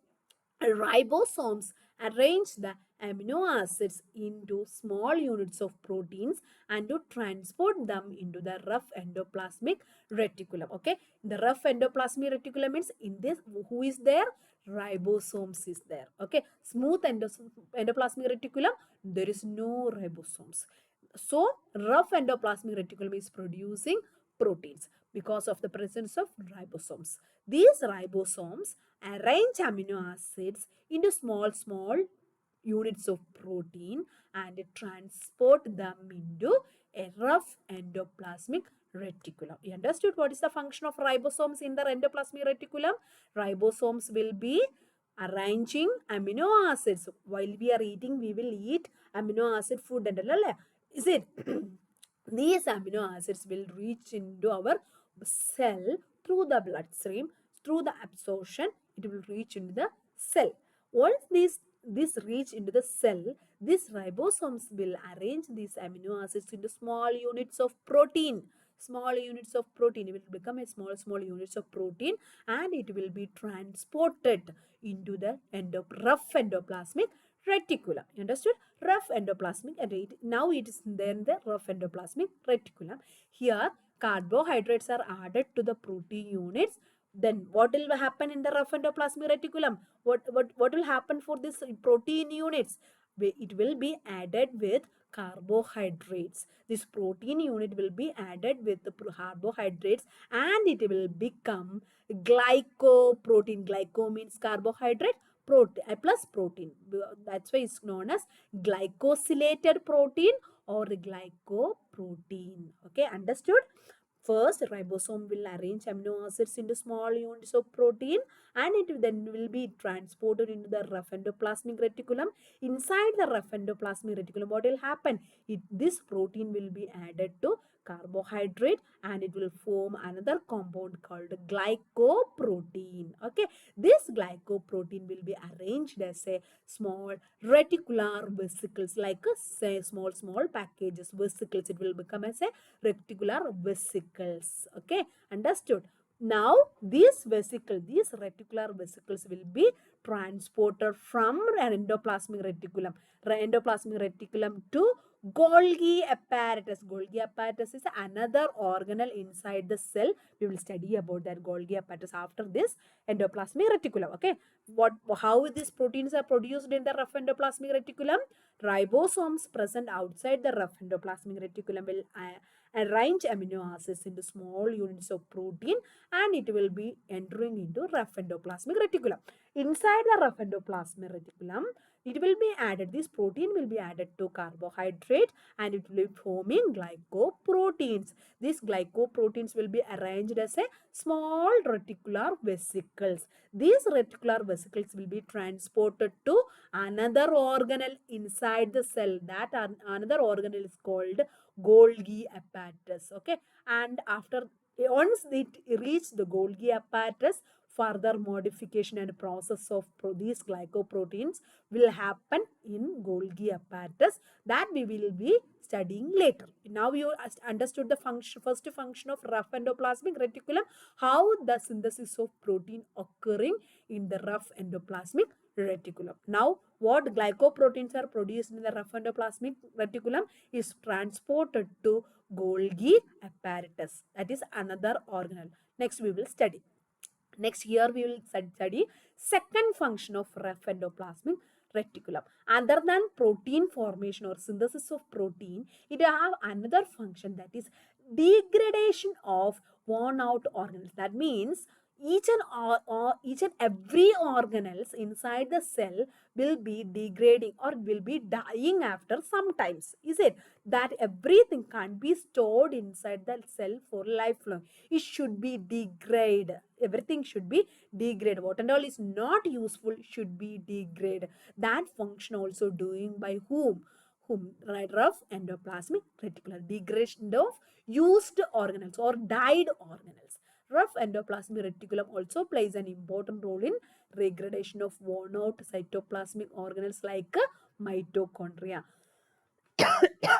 Speaker 1: ribosomes arrange the amino acids into small units of proteins and to transport them into the rough endoplasmic reticulum. Okay, the rough endoplasmic reticulum means in this who is there? Ribosomes is there. Okay, smooth endoplasmic reticulum, there is no ribosomes. So rough endoplasmic reticulum is producing proteins because of the presence of ribosomes. These ribosomes arrange amino acids into small units of protein and transport them into a rough endoplasmic reticulum. You understood what is the function of ribosomes in the endoplasmic reticulum? Ribosomes will be arranging amino acids. While we are eating, we will eat amino acid food and all. Is it? These amino acids will reach into our cell through the bloodstream, through the absorption, it will reach into the cell. Once this reach into the cell, these ribosomes will arrange these amino acids into small units of protein. Small units of protein, it will become a small units of protein and it will be transported into the rough endoplasmic reticulum. You understood? Rough endoplasmic and now it is then the rough endoplasmic reticulum. Here carbohydrates are added to the protein units. Then what will happen in the rough endoplasmic reticulum? What will happen for this protein units? It will be added with carbohydrates. This protein unit will be added with the carbohydrates and it will become glycoprotein. Glyco means carbohydrate, protein plus protein. That's why it's known as glycosylated protein or glycoprotein. Okay, understood? First, ribosome will arrange amino acids into small units of protein and it then will be transported into the rough endoplasmic reticulum. Inside the rough endoplasmic reticulum, what will happen? This protein will be added to carbohydrate and it will form another compound called glycoprotein. Okay, this glycoprotein will be arranged as a small reticular vesicles, like a say small packages vesicles. It will become as a reticular vesicles. Okay, understood? Now these reticular vesicles will be transported from endoplasmic reticulum to Golgi apparatus. Golgi apparatus is another organelle inside the cell. We will study about that Golgi apparatus after this endoplasmic reticulum. Okay, how these proteins are produced in the rough endoplasmic reticulum? Ribosomes present outside the rough endoplasmic reticulum will arrange amino acids into small units of protein and it will be entering into rough endoplasmic reticulum. Inside the rough endoplasmic reticulum, it will be added, this protein will be added to carbohydrate and it will be forming glycoproteins. These glycoproteins will be arranged as a small reticular vesicles. These reticular vesicles will be transported to another organelle inside the cell. That another organelle is called Golgi apparatus. Okay, and after once it reach the Golgi apparatus, further modification and process of these glycoproteins will happen in Golgi apparatus that we will be studying later. Now you understood the first function of rough endoplasmic reticulum, how the synthesis of protein occurring in the rough endoplasmic reticulum. Now what glycoproteins are produced in the rough endoplasmic reticulum is transported to Golgi apparatus. That is another organelle. Next we will study. Next, here we will study second function of rough endoplasmic reticulum. Other than protein formation or synthesis of protein, it have another function, that is degradation of worn out organelles. That means each and every organelles inside the cell will be degrading or will be dying after some times. Is it that everything can't be stored inside the cell for lifelong? It should be degraded. Everything should be degraded. What and all is not useful should be degraded. That function also doing by whom? Right, rough endoplasmic reticulum. Degradation of used organelles or died organelles. Rough endoplasmic reticulum also plays an important role in degradation of worn out cytoplasmic organelles like mitochondria.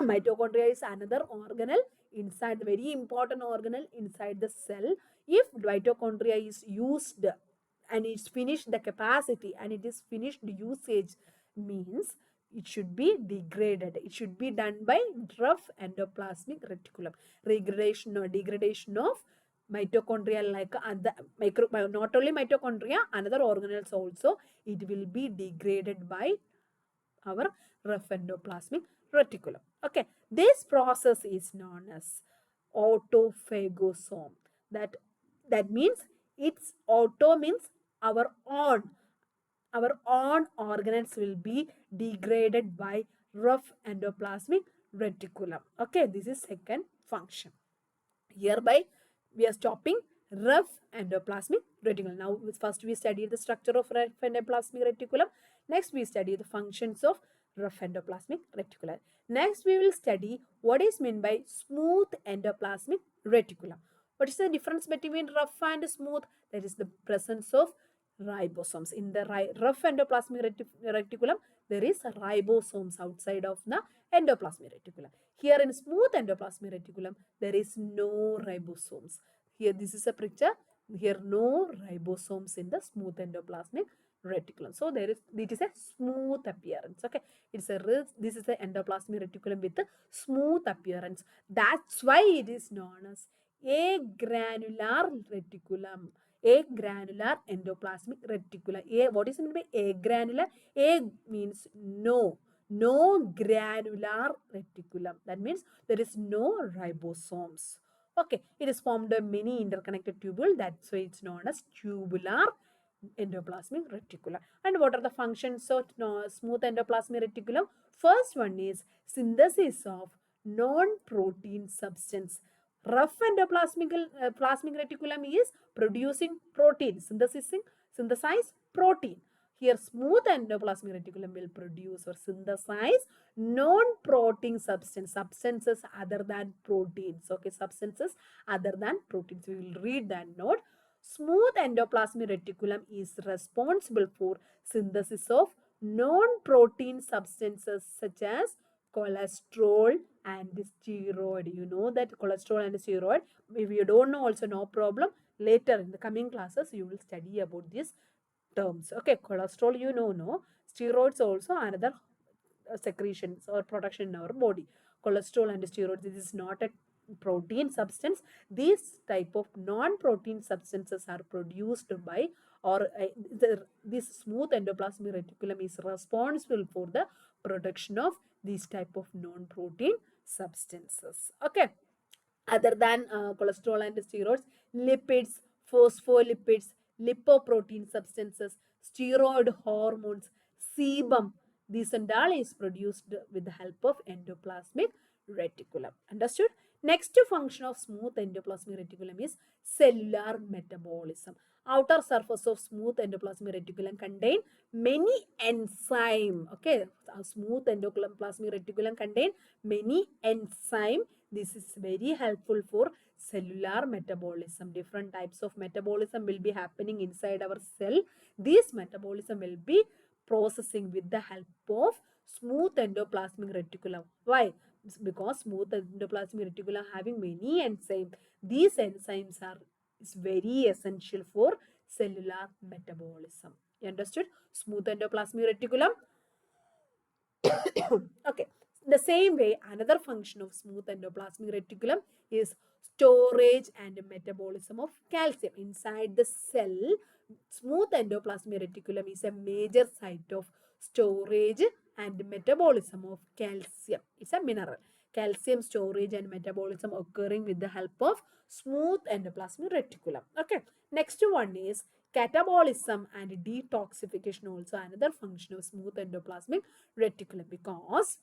Speaker 1: Mitochondria is another organelle inside, the very important organelle inside the cell. If mitochondria is used and it's finished the capacity and it is finished usage, means it should be degraded. It should be done by rough endoplasmic reticulum. Degradation of mitochondria, like not only mitochondria, another organelles also, it will be degraded by our rough endoplasmic reticulum. Okay, this process is known as autophagosome. That means its auto means our own organelles will be degraded by rough endoplasmic reticulum. Okay, this is second function. Hereby, we are stopping rough endoplasmic reticulum. Now, first we studied the structure of rough endoplasmic reticulum. Next, we study the functions of rough endoplasmic reticulum. Next, we will study what is meant by smooth endoplasmic reticulum. What is the difference between rough and smooth? That is the presence of ribosomes. In the rough endoplasmic reticulum, there is ribosomes outside of the endoplasmic reticulum. Here in smooth endoplasmic reticulum, there is no ribosomes. Here, this is a picture. Here, no ribosomes in the smooth endoplasmic reticulum. So it is a smooth appearance. Okay, this is the endoplasmic reticulum with a smooth appearance. That's why it is known as a granular reticulum. A granular endoplasmic reticulum. What is meant by a granular? A means no granular reticulum. That means there is no ribosomes. Okay, it is formed by many interconnected tubule. That's why it's known as tubular endoplasmic reticulum. And what are the functions of smooth endoplasmic reticulum? First one is synthesis of non-protein substance. Rough endoplasmic plasmic reticulum is producing protein, synthesize protein. Here, smooth endoplasmic reticulum will produce or synthesize non-protein substances other than proteins. Okay, substances other than proteins. We will read that note. Smooth endoplasmic reticulum is responsible for synthesis of non-protein substances such as cholesterol and steroid. You know that cholesterol and steroid. If you don't know, also no problem. Later in the coming classes, you will study about these terms. Okay, cholesterol, you know, no. Steroids also another secretions or production in our body. Cholesterol and steroids, this is not a protein substance. These type of non-protein substances are produced by, or this smooth endoplasmic reticulum is responsible for the production of these type of non-protein substances. Okay, other than cholesterol and steroids, lipids, phospholipids, lipoprotein substances, steroid hormones, sebum, This and all is produced with the help of endoplasmic reticulum. Understood? Next function of smooth endoplasmic reticulum is cellular metabolism. Outer surface of smooth endoplasmic reticulum contain many enzyme. Okay, smooth endoplasmic reticulum contain many enzyme. This is very helpful for cellular metabolism. Different types of metabolism will be happening inside our cell. This metabolism will be processing with the help of smooth endoplasmic reticulum. Why? Because smooth endoplasmic reticulum having many enzymes. These enzymes are is very essential for cellular metabolism. You understood? Smooth endoplasmic reticulum. Okay. The same way, another function of smooth endoplasmic reticulum is storage and metabolism of calcium. Inside the cell, smooth endoplasmic reticulum is a major site of storage and metabolism of calcium. It's a mineral. Calcium storage and metabolism occurring with the help of smooth endoplasmic reticulum. Okay. Next one is catabolism and detoxification, also another function of smooth endoplasmic reticulum, because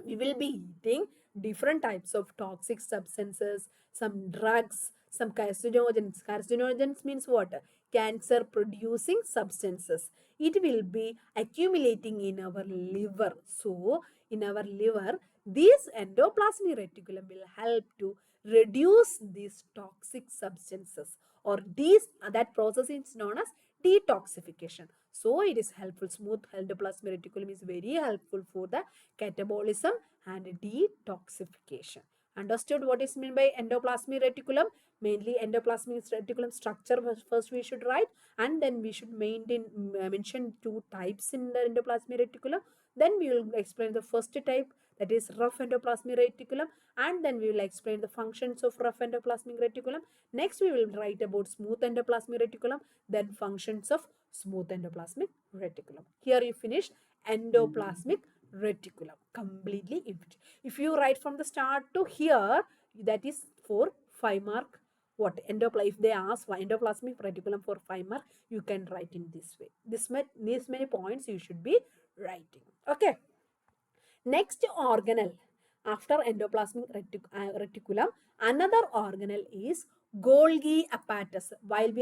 Speaker 1: we will be eating different types of toxic substances, some drugs, some carcinogens. Carcinogens means what? Cancer producing substances. It will be accumulating in our liver. So in our liver, this endoplasmic reticulum will help to reduce these toxic substances, or these that process is known as detoxification. So it is helpful. Smooth endoplasmic reticulum is very helpful for the catabolism and detoxification. Understood what is meant by endoplasmic reticulum? Mainly endoplasmic reticulum structure first we should write, and then we should mention two types in the endoplasmic reticulum. Then we will explain the first type, that is rough endoplasmic reticulum, and then we will explain the functions of rough endoplasmic reticulum. Next we will write about smooth endoplasmic reticulum, then functions of smooth endoplasmic reticulum. Here you finish endoplasmic reticulum completely empty. If you write from the start to here, that is for 5 mark. What if they ask endoplasmic reticulum for 5 mark, you can write in this way. These many points you should be writing. Okay. Next organelle after endoplasmic reticulum, another organelle is Golgi apparatus. While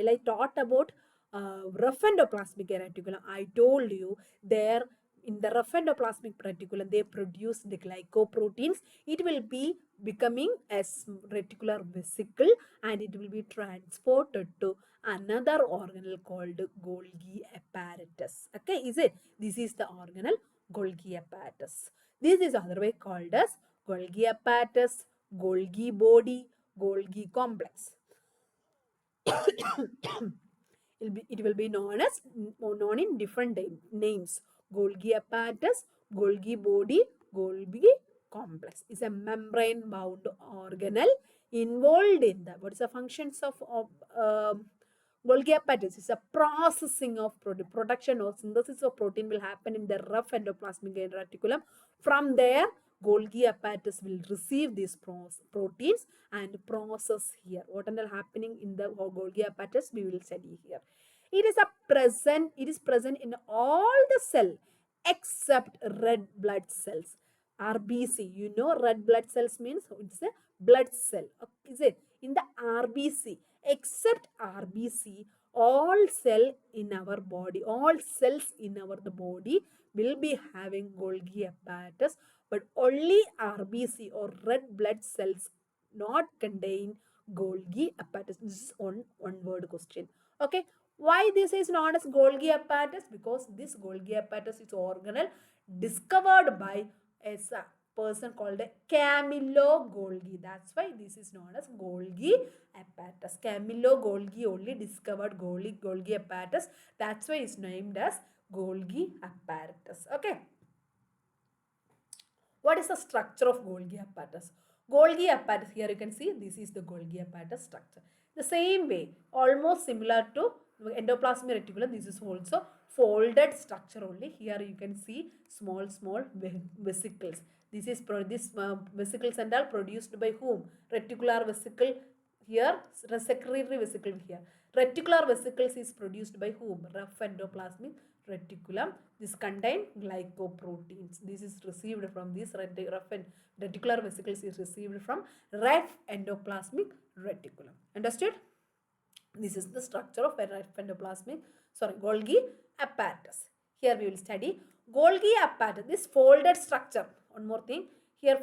Speaker 1: I taught about rough endoplasmic reticulum, I told you there in the rough endoplasmic reticulum they produce the glycoproteins. It will be becoming a reticular vesicle and it will be transported to another organelle called Golgi apparatus. Okay, is it? This is the organelle Golgi apparatus. This is otherwise called as Golgi apparatus, Golgi body, Golgi complex. It will be known in different names. Golgi apparatus, Golgi body, Golgi complex is a membrane bound organelle involved in the what is the functions of Golgi apparatus is a processing of production or synthesis of protein will happen in the rough endoplasmic reticulum. From there, Golgi apparatus will receive these proteins and process here. What is happening in the Golgi apparatus we will study here. It is present in all the cell except red blood cells. RBC, you know red blood cells means it's a blood cell. Is it? In the RBC, except RBC, all cells in our body will be having Golgi apparatus, but only RBC or red blood cells not contain Golgi apparatus. This is one word question. Okay. Why this is known as Golgi apparatus? Because this Golgi apparatus is organelle discovered by a person called Camillo Golgi. That's why this is known as Golgi apparatus. Camillo Golgi only discovered Golgi apparatus. That's why it's named as Golgi apparatus. Okay. What is the structure of Golgi apparatus? Golgi apparatus, here you can see this is the Golgi apparatus structure. The same way, almost similar to endoplasmic reticulum, this is also folded structure only. Here you can see small vesicles. This vesicles and all produced by whom? Reticular vesicle here, secretory vesicle here. Reticular vesicles is produced by whom? Rough endoplasmic reticulum. This contain glycoproteins. This is received from this reticular vesicles is received from rough endoplasmic reticulum. Understood? This is the structure of Golgi apparatus. Here we will study Golgi apparatus. This folded structure. One more thing. Here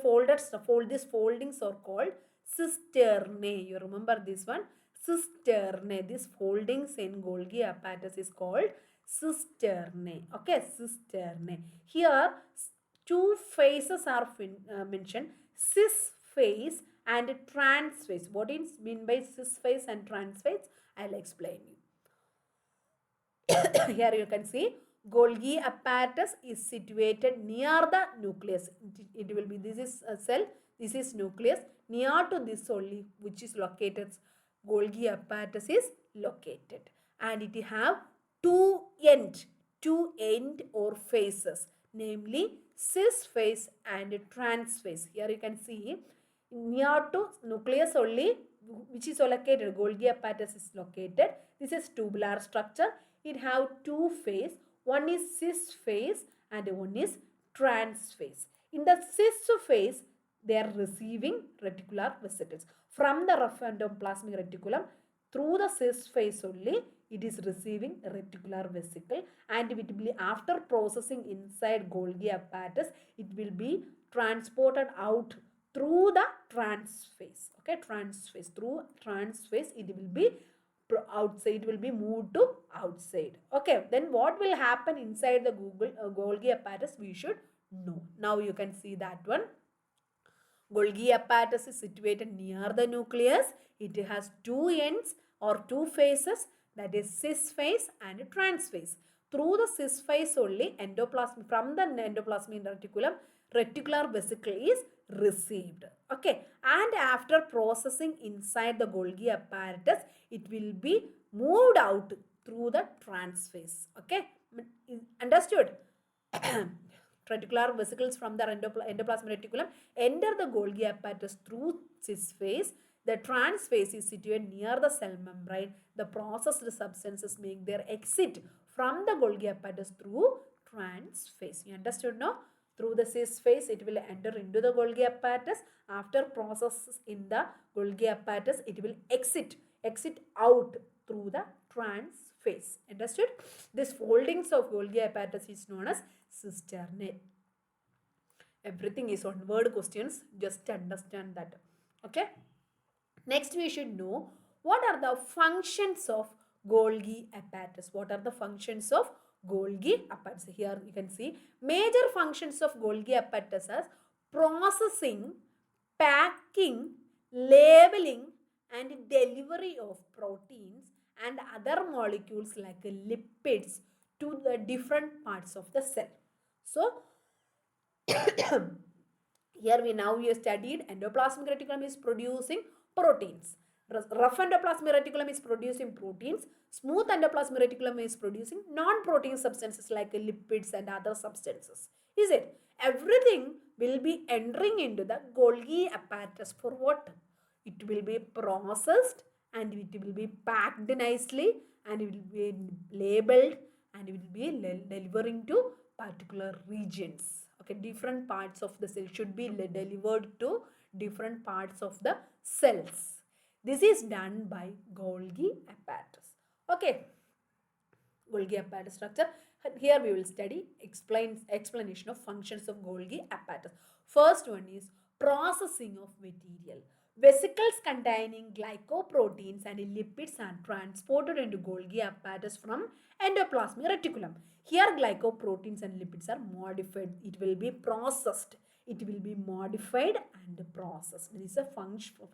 Speaker 1: these foldings are called cisternae. You remember this one? Cisternae. These foldings in Golgi apparatus is called cisternae. Okay, cisternae. Here two phases are mentioned. Cis phase and trans phase. What is mean by cis phase and trans phase? I'll explain you. Here you can see Golgi apparatus is situated near the nucleus. It will be, this is a cell, this is nucleus. Near to this only, which is located, Golgi apparatus is located. And it have two end or phases, namely cis phase and trans phase. Here you can see near to nucleus only, which is located, Golgi apparatus is located. This is tubular structure. It have two phase. One is cis phase and one is trans phase. In the cis phase, they are receiving reticular vesicles. From the rough endoplasmic reticulum, through the cis phase only, it is receiving reticular vesicle, and it will be, after processing inside Golgi apparatus, it will be transported out through the trans phase. Okay, trans phase. Through trans phase, it will be outside, will be moved to outside. Okay, then what will happen inside the Golgi apparatus, we should know. Now you can see that one. Golgi apparatus is situated near the nucleus. It has two ends or two phases, that is cis phase and trans phase. Through the cis phase only, from the endoplasmic reticulum, reticular vesicle is received. Okay, and after processing inside the Golgi apparatus, it will be moved out through the trans phase. Okay, understood? Reticular vesicles from the endoplasmic reticulum enter the Golgi apparatus through cis phase. The trans phase is situated near the cell membrane. The processed substances make their exit from the Golgi apparatus through trans phase. You understood now? Through the cis phase, it will enter into the Golgi apparatus. After processes in the Golgi apparatus, it will exit out through the trans phase. Understood? This foldings of Golgi apparatus is known as cisternae. Everything is on word questions. Just understand that. Okay. Next, we should know what are the functions of Golgi apparatus. What are the functions of Golgi apparatus? Here you can see major functions of Golgi apparatus as processing, packing, labeling and delivery of proteins and other molecules like lipids to the different parts of the cell. So, here we studied endoplasmic reticulum is producing proteins. Rough endoplasmic reticulum is producing proteins. Smooth endoplasmic reticulum is producing non-protein substances like lipids and other substances. Is it? Everything will be entering into the Golgi apparatus for what? It will be processed and it will be packed nicely and it will be labeled and it will be delivering to particular regions. Okay, different parts of the cell should be delivered to different parts of the cells. This is done by Golgi apparatus. Okay, Golgi apparatus structure. Here we will study explanation of functions of Golgi apparatus. First one is processing of material. Vesicles containing glycoproteins and lipids are transported into Golgi apparatus from endoplasmic reticulum. Here glycoproteins and lipids are modified. It will be processed. It will be modified and processed. This is a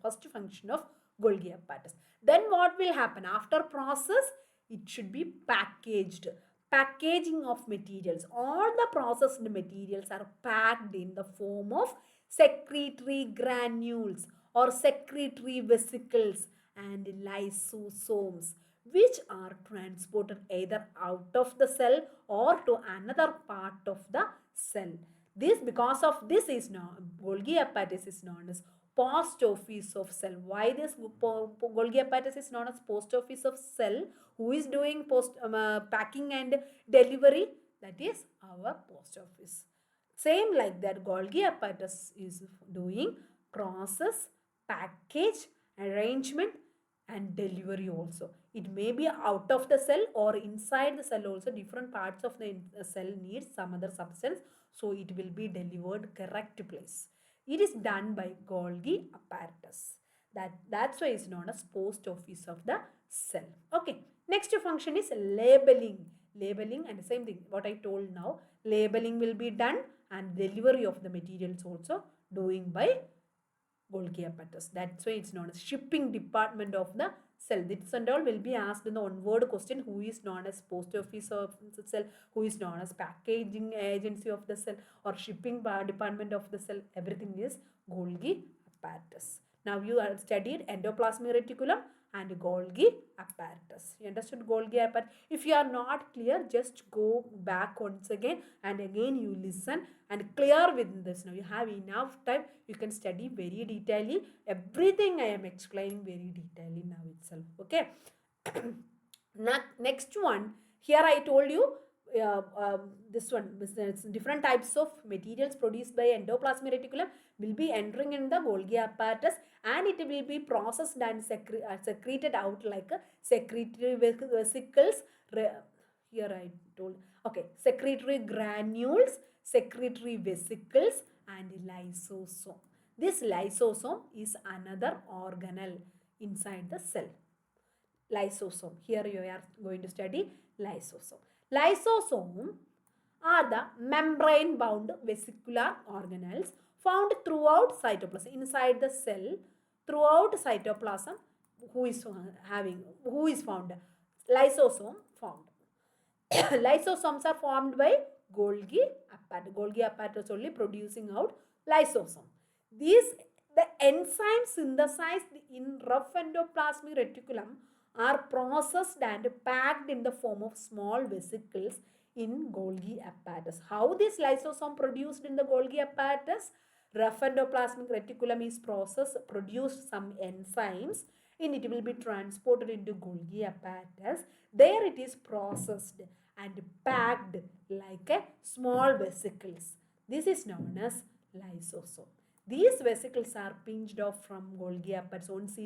Speaker 1: first function of Golgi apparatus. Then what will happen? After process, it should be packaged. Packaging of materials. All the processed materials are packed in the form of secretory granules or secretory vesicles and lysosomes, which are transported either out of the cell or to another part of the cell. This, because of this, is known, Golgi apparatus is known as post office of cell. Why this Golgi apparatus is known as post office of cell? Who is doing packing and delivery? That is our post office. Same like that, Golgi apparatus is doing process, package, arrangement and delivery also. It may be out of the cell or inside the cell also. Different parts of the cell needs some other substance, so it will be delivered correct place. It is done by Golgi apparatus. That's why it's known as post office of the cell. Okay. Next function is labeling. Labeling, and same thing what I told now. Labeling will be done and delivery of the materials also doing by Golgi apparatus. That's why it's known as shipping department of the cell. This and all will be asked in the onward question. Who is known as post office of the cell? Who is known as packaging agency of the cell or shipping department of the cell? Everything is Golgi apparatus. Now you have studied endoplasmic reticulum and Golgi apparatus. You understood Golgi apparatus? If you are not clear, just go back once again and again you listen and clear with this. Now you have enough time. You can study very detailedly. Everything I am explaining very detailedly now itself. Okay. Next one. Here I told you this one, different types of materials produced by endoplasmic reticulum will be entering in the Golgi apparatus and it will be processed and secreted out like secretory vesicles. Here I told, okay, secretory granules, secretory vesicles and lysosome. This lysosome is another organelle inside the cell. Lysosome. Here you are going to study lysosome. Lysosome are the membrane-bound vesicular organelles found throughout cytoplasm, inside the cell, throughout cytoplasm. Who is found? Lysosome found. Lysosomes are formed by Golgi apparatus. Golgi apparatus only producing out lysosome. The enzymes synthesized in rough endoplasmic reticulum are processed and packed in the form of small vesicles in Golgi apparatus. How this lysosome produced in the Golgi apparatus? Rough endoplasmic reticulum is processed, produced some enzymes, and it will be transported into Golgi apparatus. There it is processed and packed like a small vesicles. This is known as lysosome. These vesicles are pinched off from Golgi apparatus. Once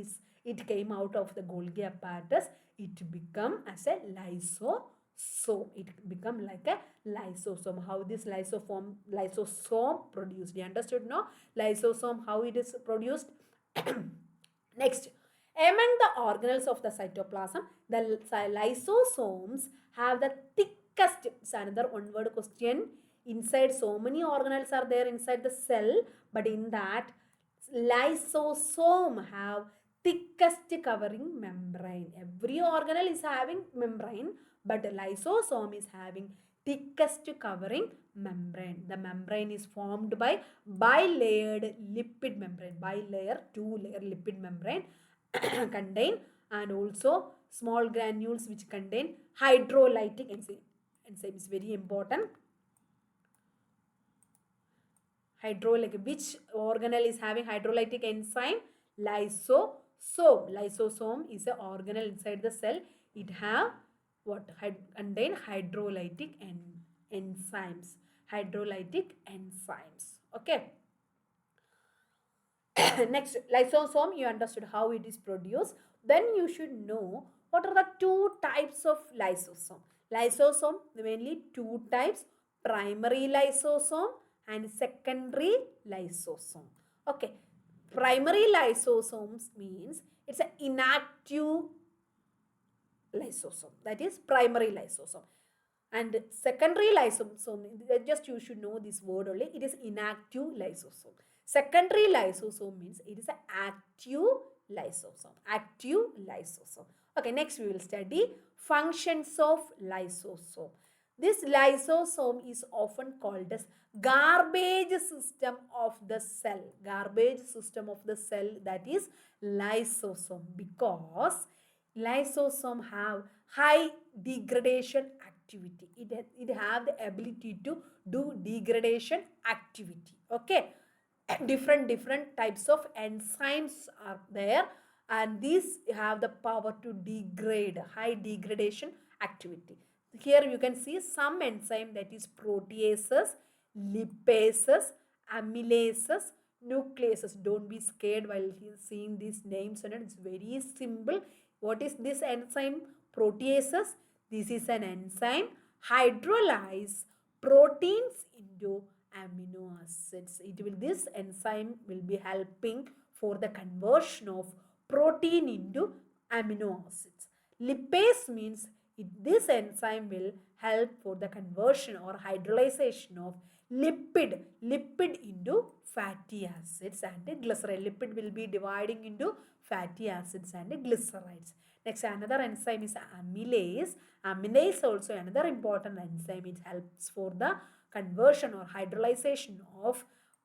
Speaker 1: it came out of the Golgi apparatus, it become as a lysosome. It become like a lysosome. How this lysosome produced? You understood, no? Lysosome, how it is produced? Next, among the organelles of the cytoplasm, the lysosomes have the thickest. It's another one-word question. Inside, so many organelles are there inside the cell, but in that, lysosome have thickest covering membrane. Every organelle is having membrane, but lysosome is having thickest covering membrane. The membrane is formed by bilayered lipid membrane. Bilayer, two-layer lipid membrane contain, and also small granules which contain hydrolytic enzyme. Enzyme is very important. Which organelle is having hydrolytic enzyme? Lysosome. Lysosome is an organelle inside the cell. It have what? Contain hydrolytic enzymes. Hydrolytic enzymes. Okay. Next, lysosome, you understood how it is produced. Then you should know what are the two types of lysosome. Lysosome, mainly two types: primary lysosome and secondary lysosome. Okay, primary lysosomes means it's an inactive lysosome. That is primary lysosome. And secondary lysosome, just you should know this word only. It is inactive lysosome. Secondary lysosome means it is an active lysosome. Active lysosome. Okay, next we will study functions of lysosome. This lysosome is often called as garbage system of the cell. Garbage system of the cell, that is lysosome, because lysosome have high degradation activity. It have the ability to do degradation activity. Okay, different types of enzymes are there, and these have the power to degrade, high degradation activity. Here you can see some enzyme, that is proteases, lipases, amylases, nucleases. Don't be scared while seeing these names, and it's very simple. What is this enzyme? Proteases. This is an enzyme hydrolyze proteins into amino acids. This enzyme will be helping for the conversion of protein into amino acids. Lipase means this enzyme will help for the conversion or hydrolyzation of lipid into fatty acids and glyceride. Lipid will be dividing into fatty acids and glycerides. Next, another enzyme is amylase. Amylase also another important enzyme. It helps for the conversion or hydrolyzation of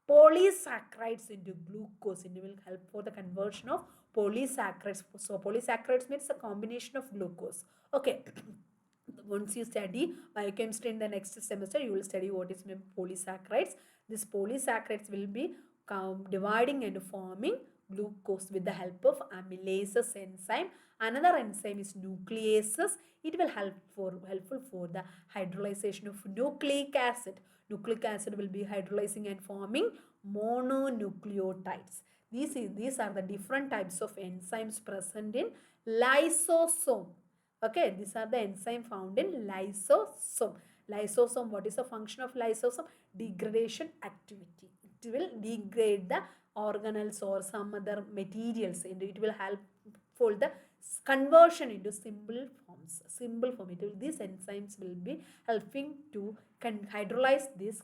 Speaker 1: polysaccharides into glucose. It will help for the conversion of polysaccharides. So polysaccharides means a combination of glucose. Okay. Once you study biochemistry in the next semester, you will study what is polysaccharides. These polysaccharides will be dividing and forming glucose with the help of amylases enzyme. Another enzyme is nucleases. It will helpful for the hydrolyzation of nucleic acid. Nucleic acid will be hydrolyzing and forming mononucleotides. These are the different types of enzymes present in lysosome. Okay, these are the enzyme found in lysosome. Lysosome, what is the function of lysosome? Degradation activity. It will degrade the organelles or some other materials, and it will help for the conversion into simple forms. Simple form. These enzymes will be helping to hydrolyze this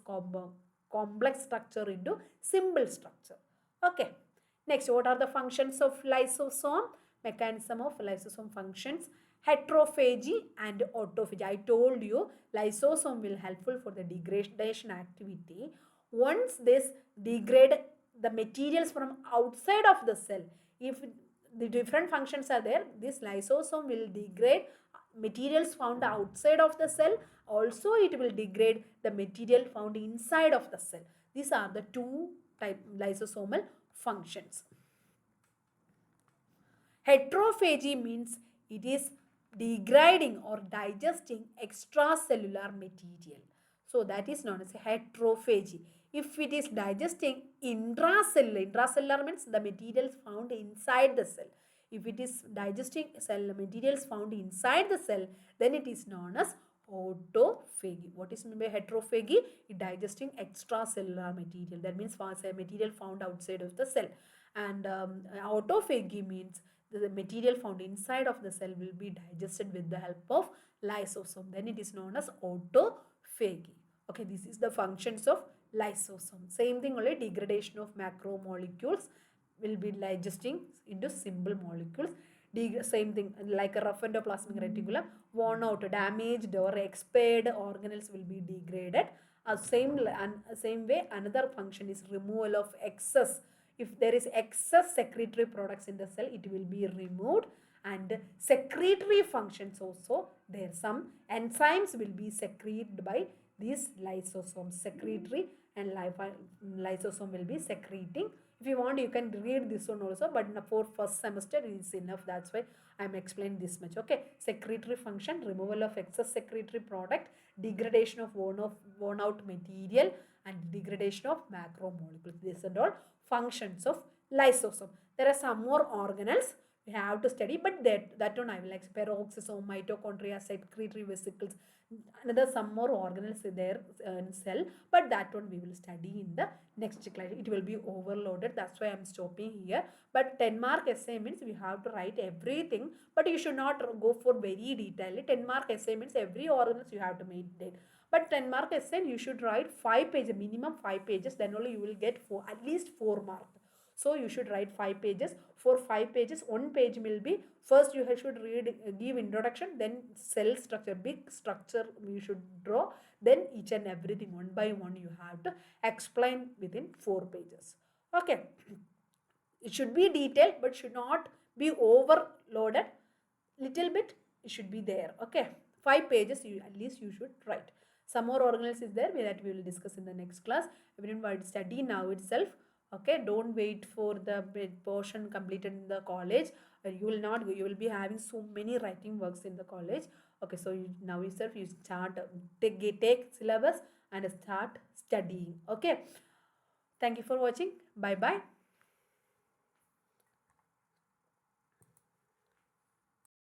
Speaker 1: complex structure into simple structure. Okay. Next, what are the functions of lysosome? Mechanism of lysosome functions. Heterophagy and autophagy. I told you lysosome will helpful for the degradation activity. Once this degrade the materials from outside of the cell, if the different functions are there, this lysosome will degrade materials found outside of the cell. Also, it will degrade the material found inside of the cell. These are the two type lysosomal functions. Heterophagy means it is degrading or digesting extracellular material. So that is known as heterophagy. If it is digesting intracellular means the materials found inside the cell. If it is digesting cell materials found inside the cell, then it is known as autophagy. What is meant by heterophagy? It digesting extracellular material. That means material found outside of the cell. And autophagy means the material found inside of the cell will be digested with the help of lysosome. Then it is known as autophagy. Okay, this is the functions of lysosome. Same thing, only degradation of macromolecules will be digesting into simple molecules. Same thing, like a rough endoplasmic reticulum, worn out, damaged or expired organelles will be degraded. Same way, another function is removal of excess. If there is excess secretory products in the cell, it will be removed. And secretory functions also, there some enzymes will be secreted by these lysosomes. Secretory and lysosome will be secreting. If you want, you can read this one also, but for first semester it is enough. That's why I am explaining this much. Okay, secretory function, removal of excess secretory product, degradation of worn out material, and degradation of macromolecules. These are all functions of lysosome. There are some more organelles we have to study, but that one I will like peroxisome, mitochondria, secretory vesicles, another some more organelles there in cell, but that one we will study in the next class. It will be overloaded, that's why I am stopping here. But 10 mark essay means we have to write everything, but you should not go for very detailed. 10 mark essay means every organelles you have to maintain. But 10 mark essay you should write 5 pages, minimum 5 pages, then only you will get at least 4 marks. So you should write 5 pages. For 5 pages, 1 page will be, first you should read, give introduction, then cell structure, big structure you should draw, then each and everything one by one you have to explain within 4 pages. Okay. It should be detailed but should not be overloaded. Little bit it should be there. Okay. 5 pages you at least you should write. Some more organelles is there that we will discuss in the next class. Everyone study now itself. Okay, don't wait for the portion completed in the college. You will not go, you will be having so many writing works in the college. Okay, so now yourself you start take syllabus and start studying. Okay, thank you for watching. Bye bye.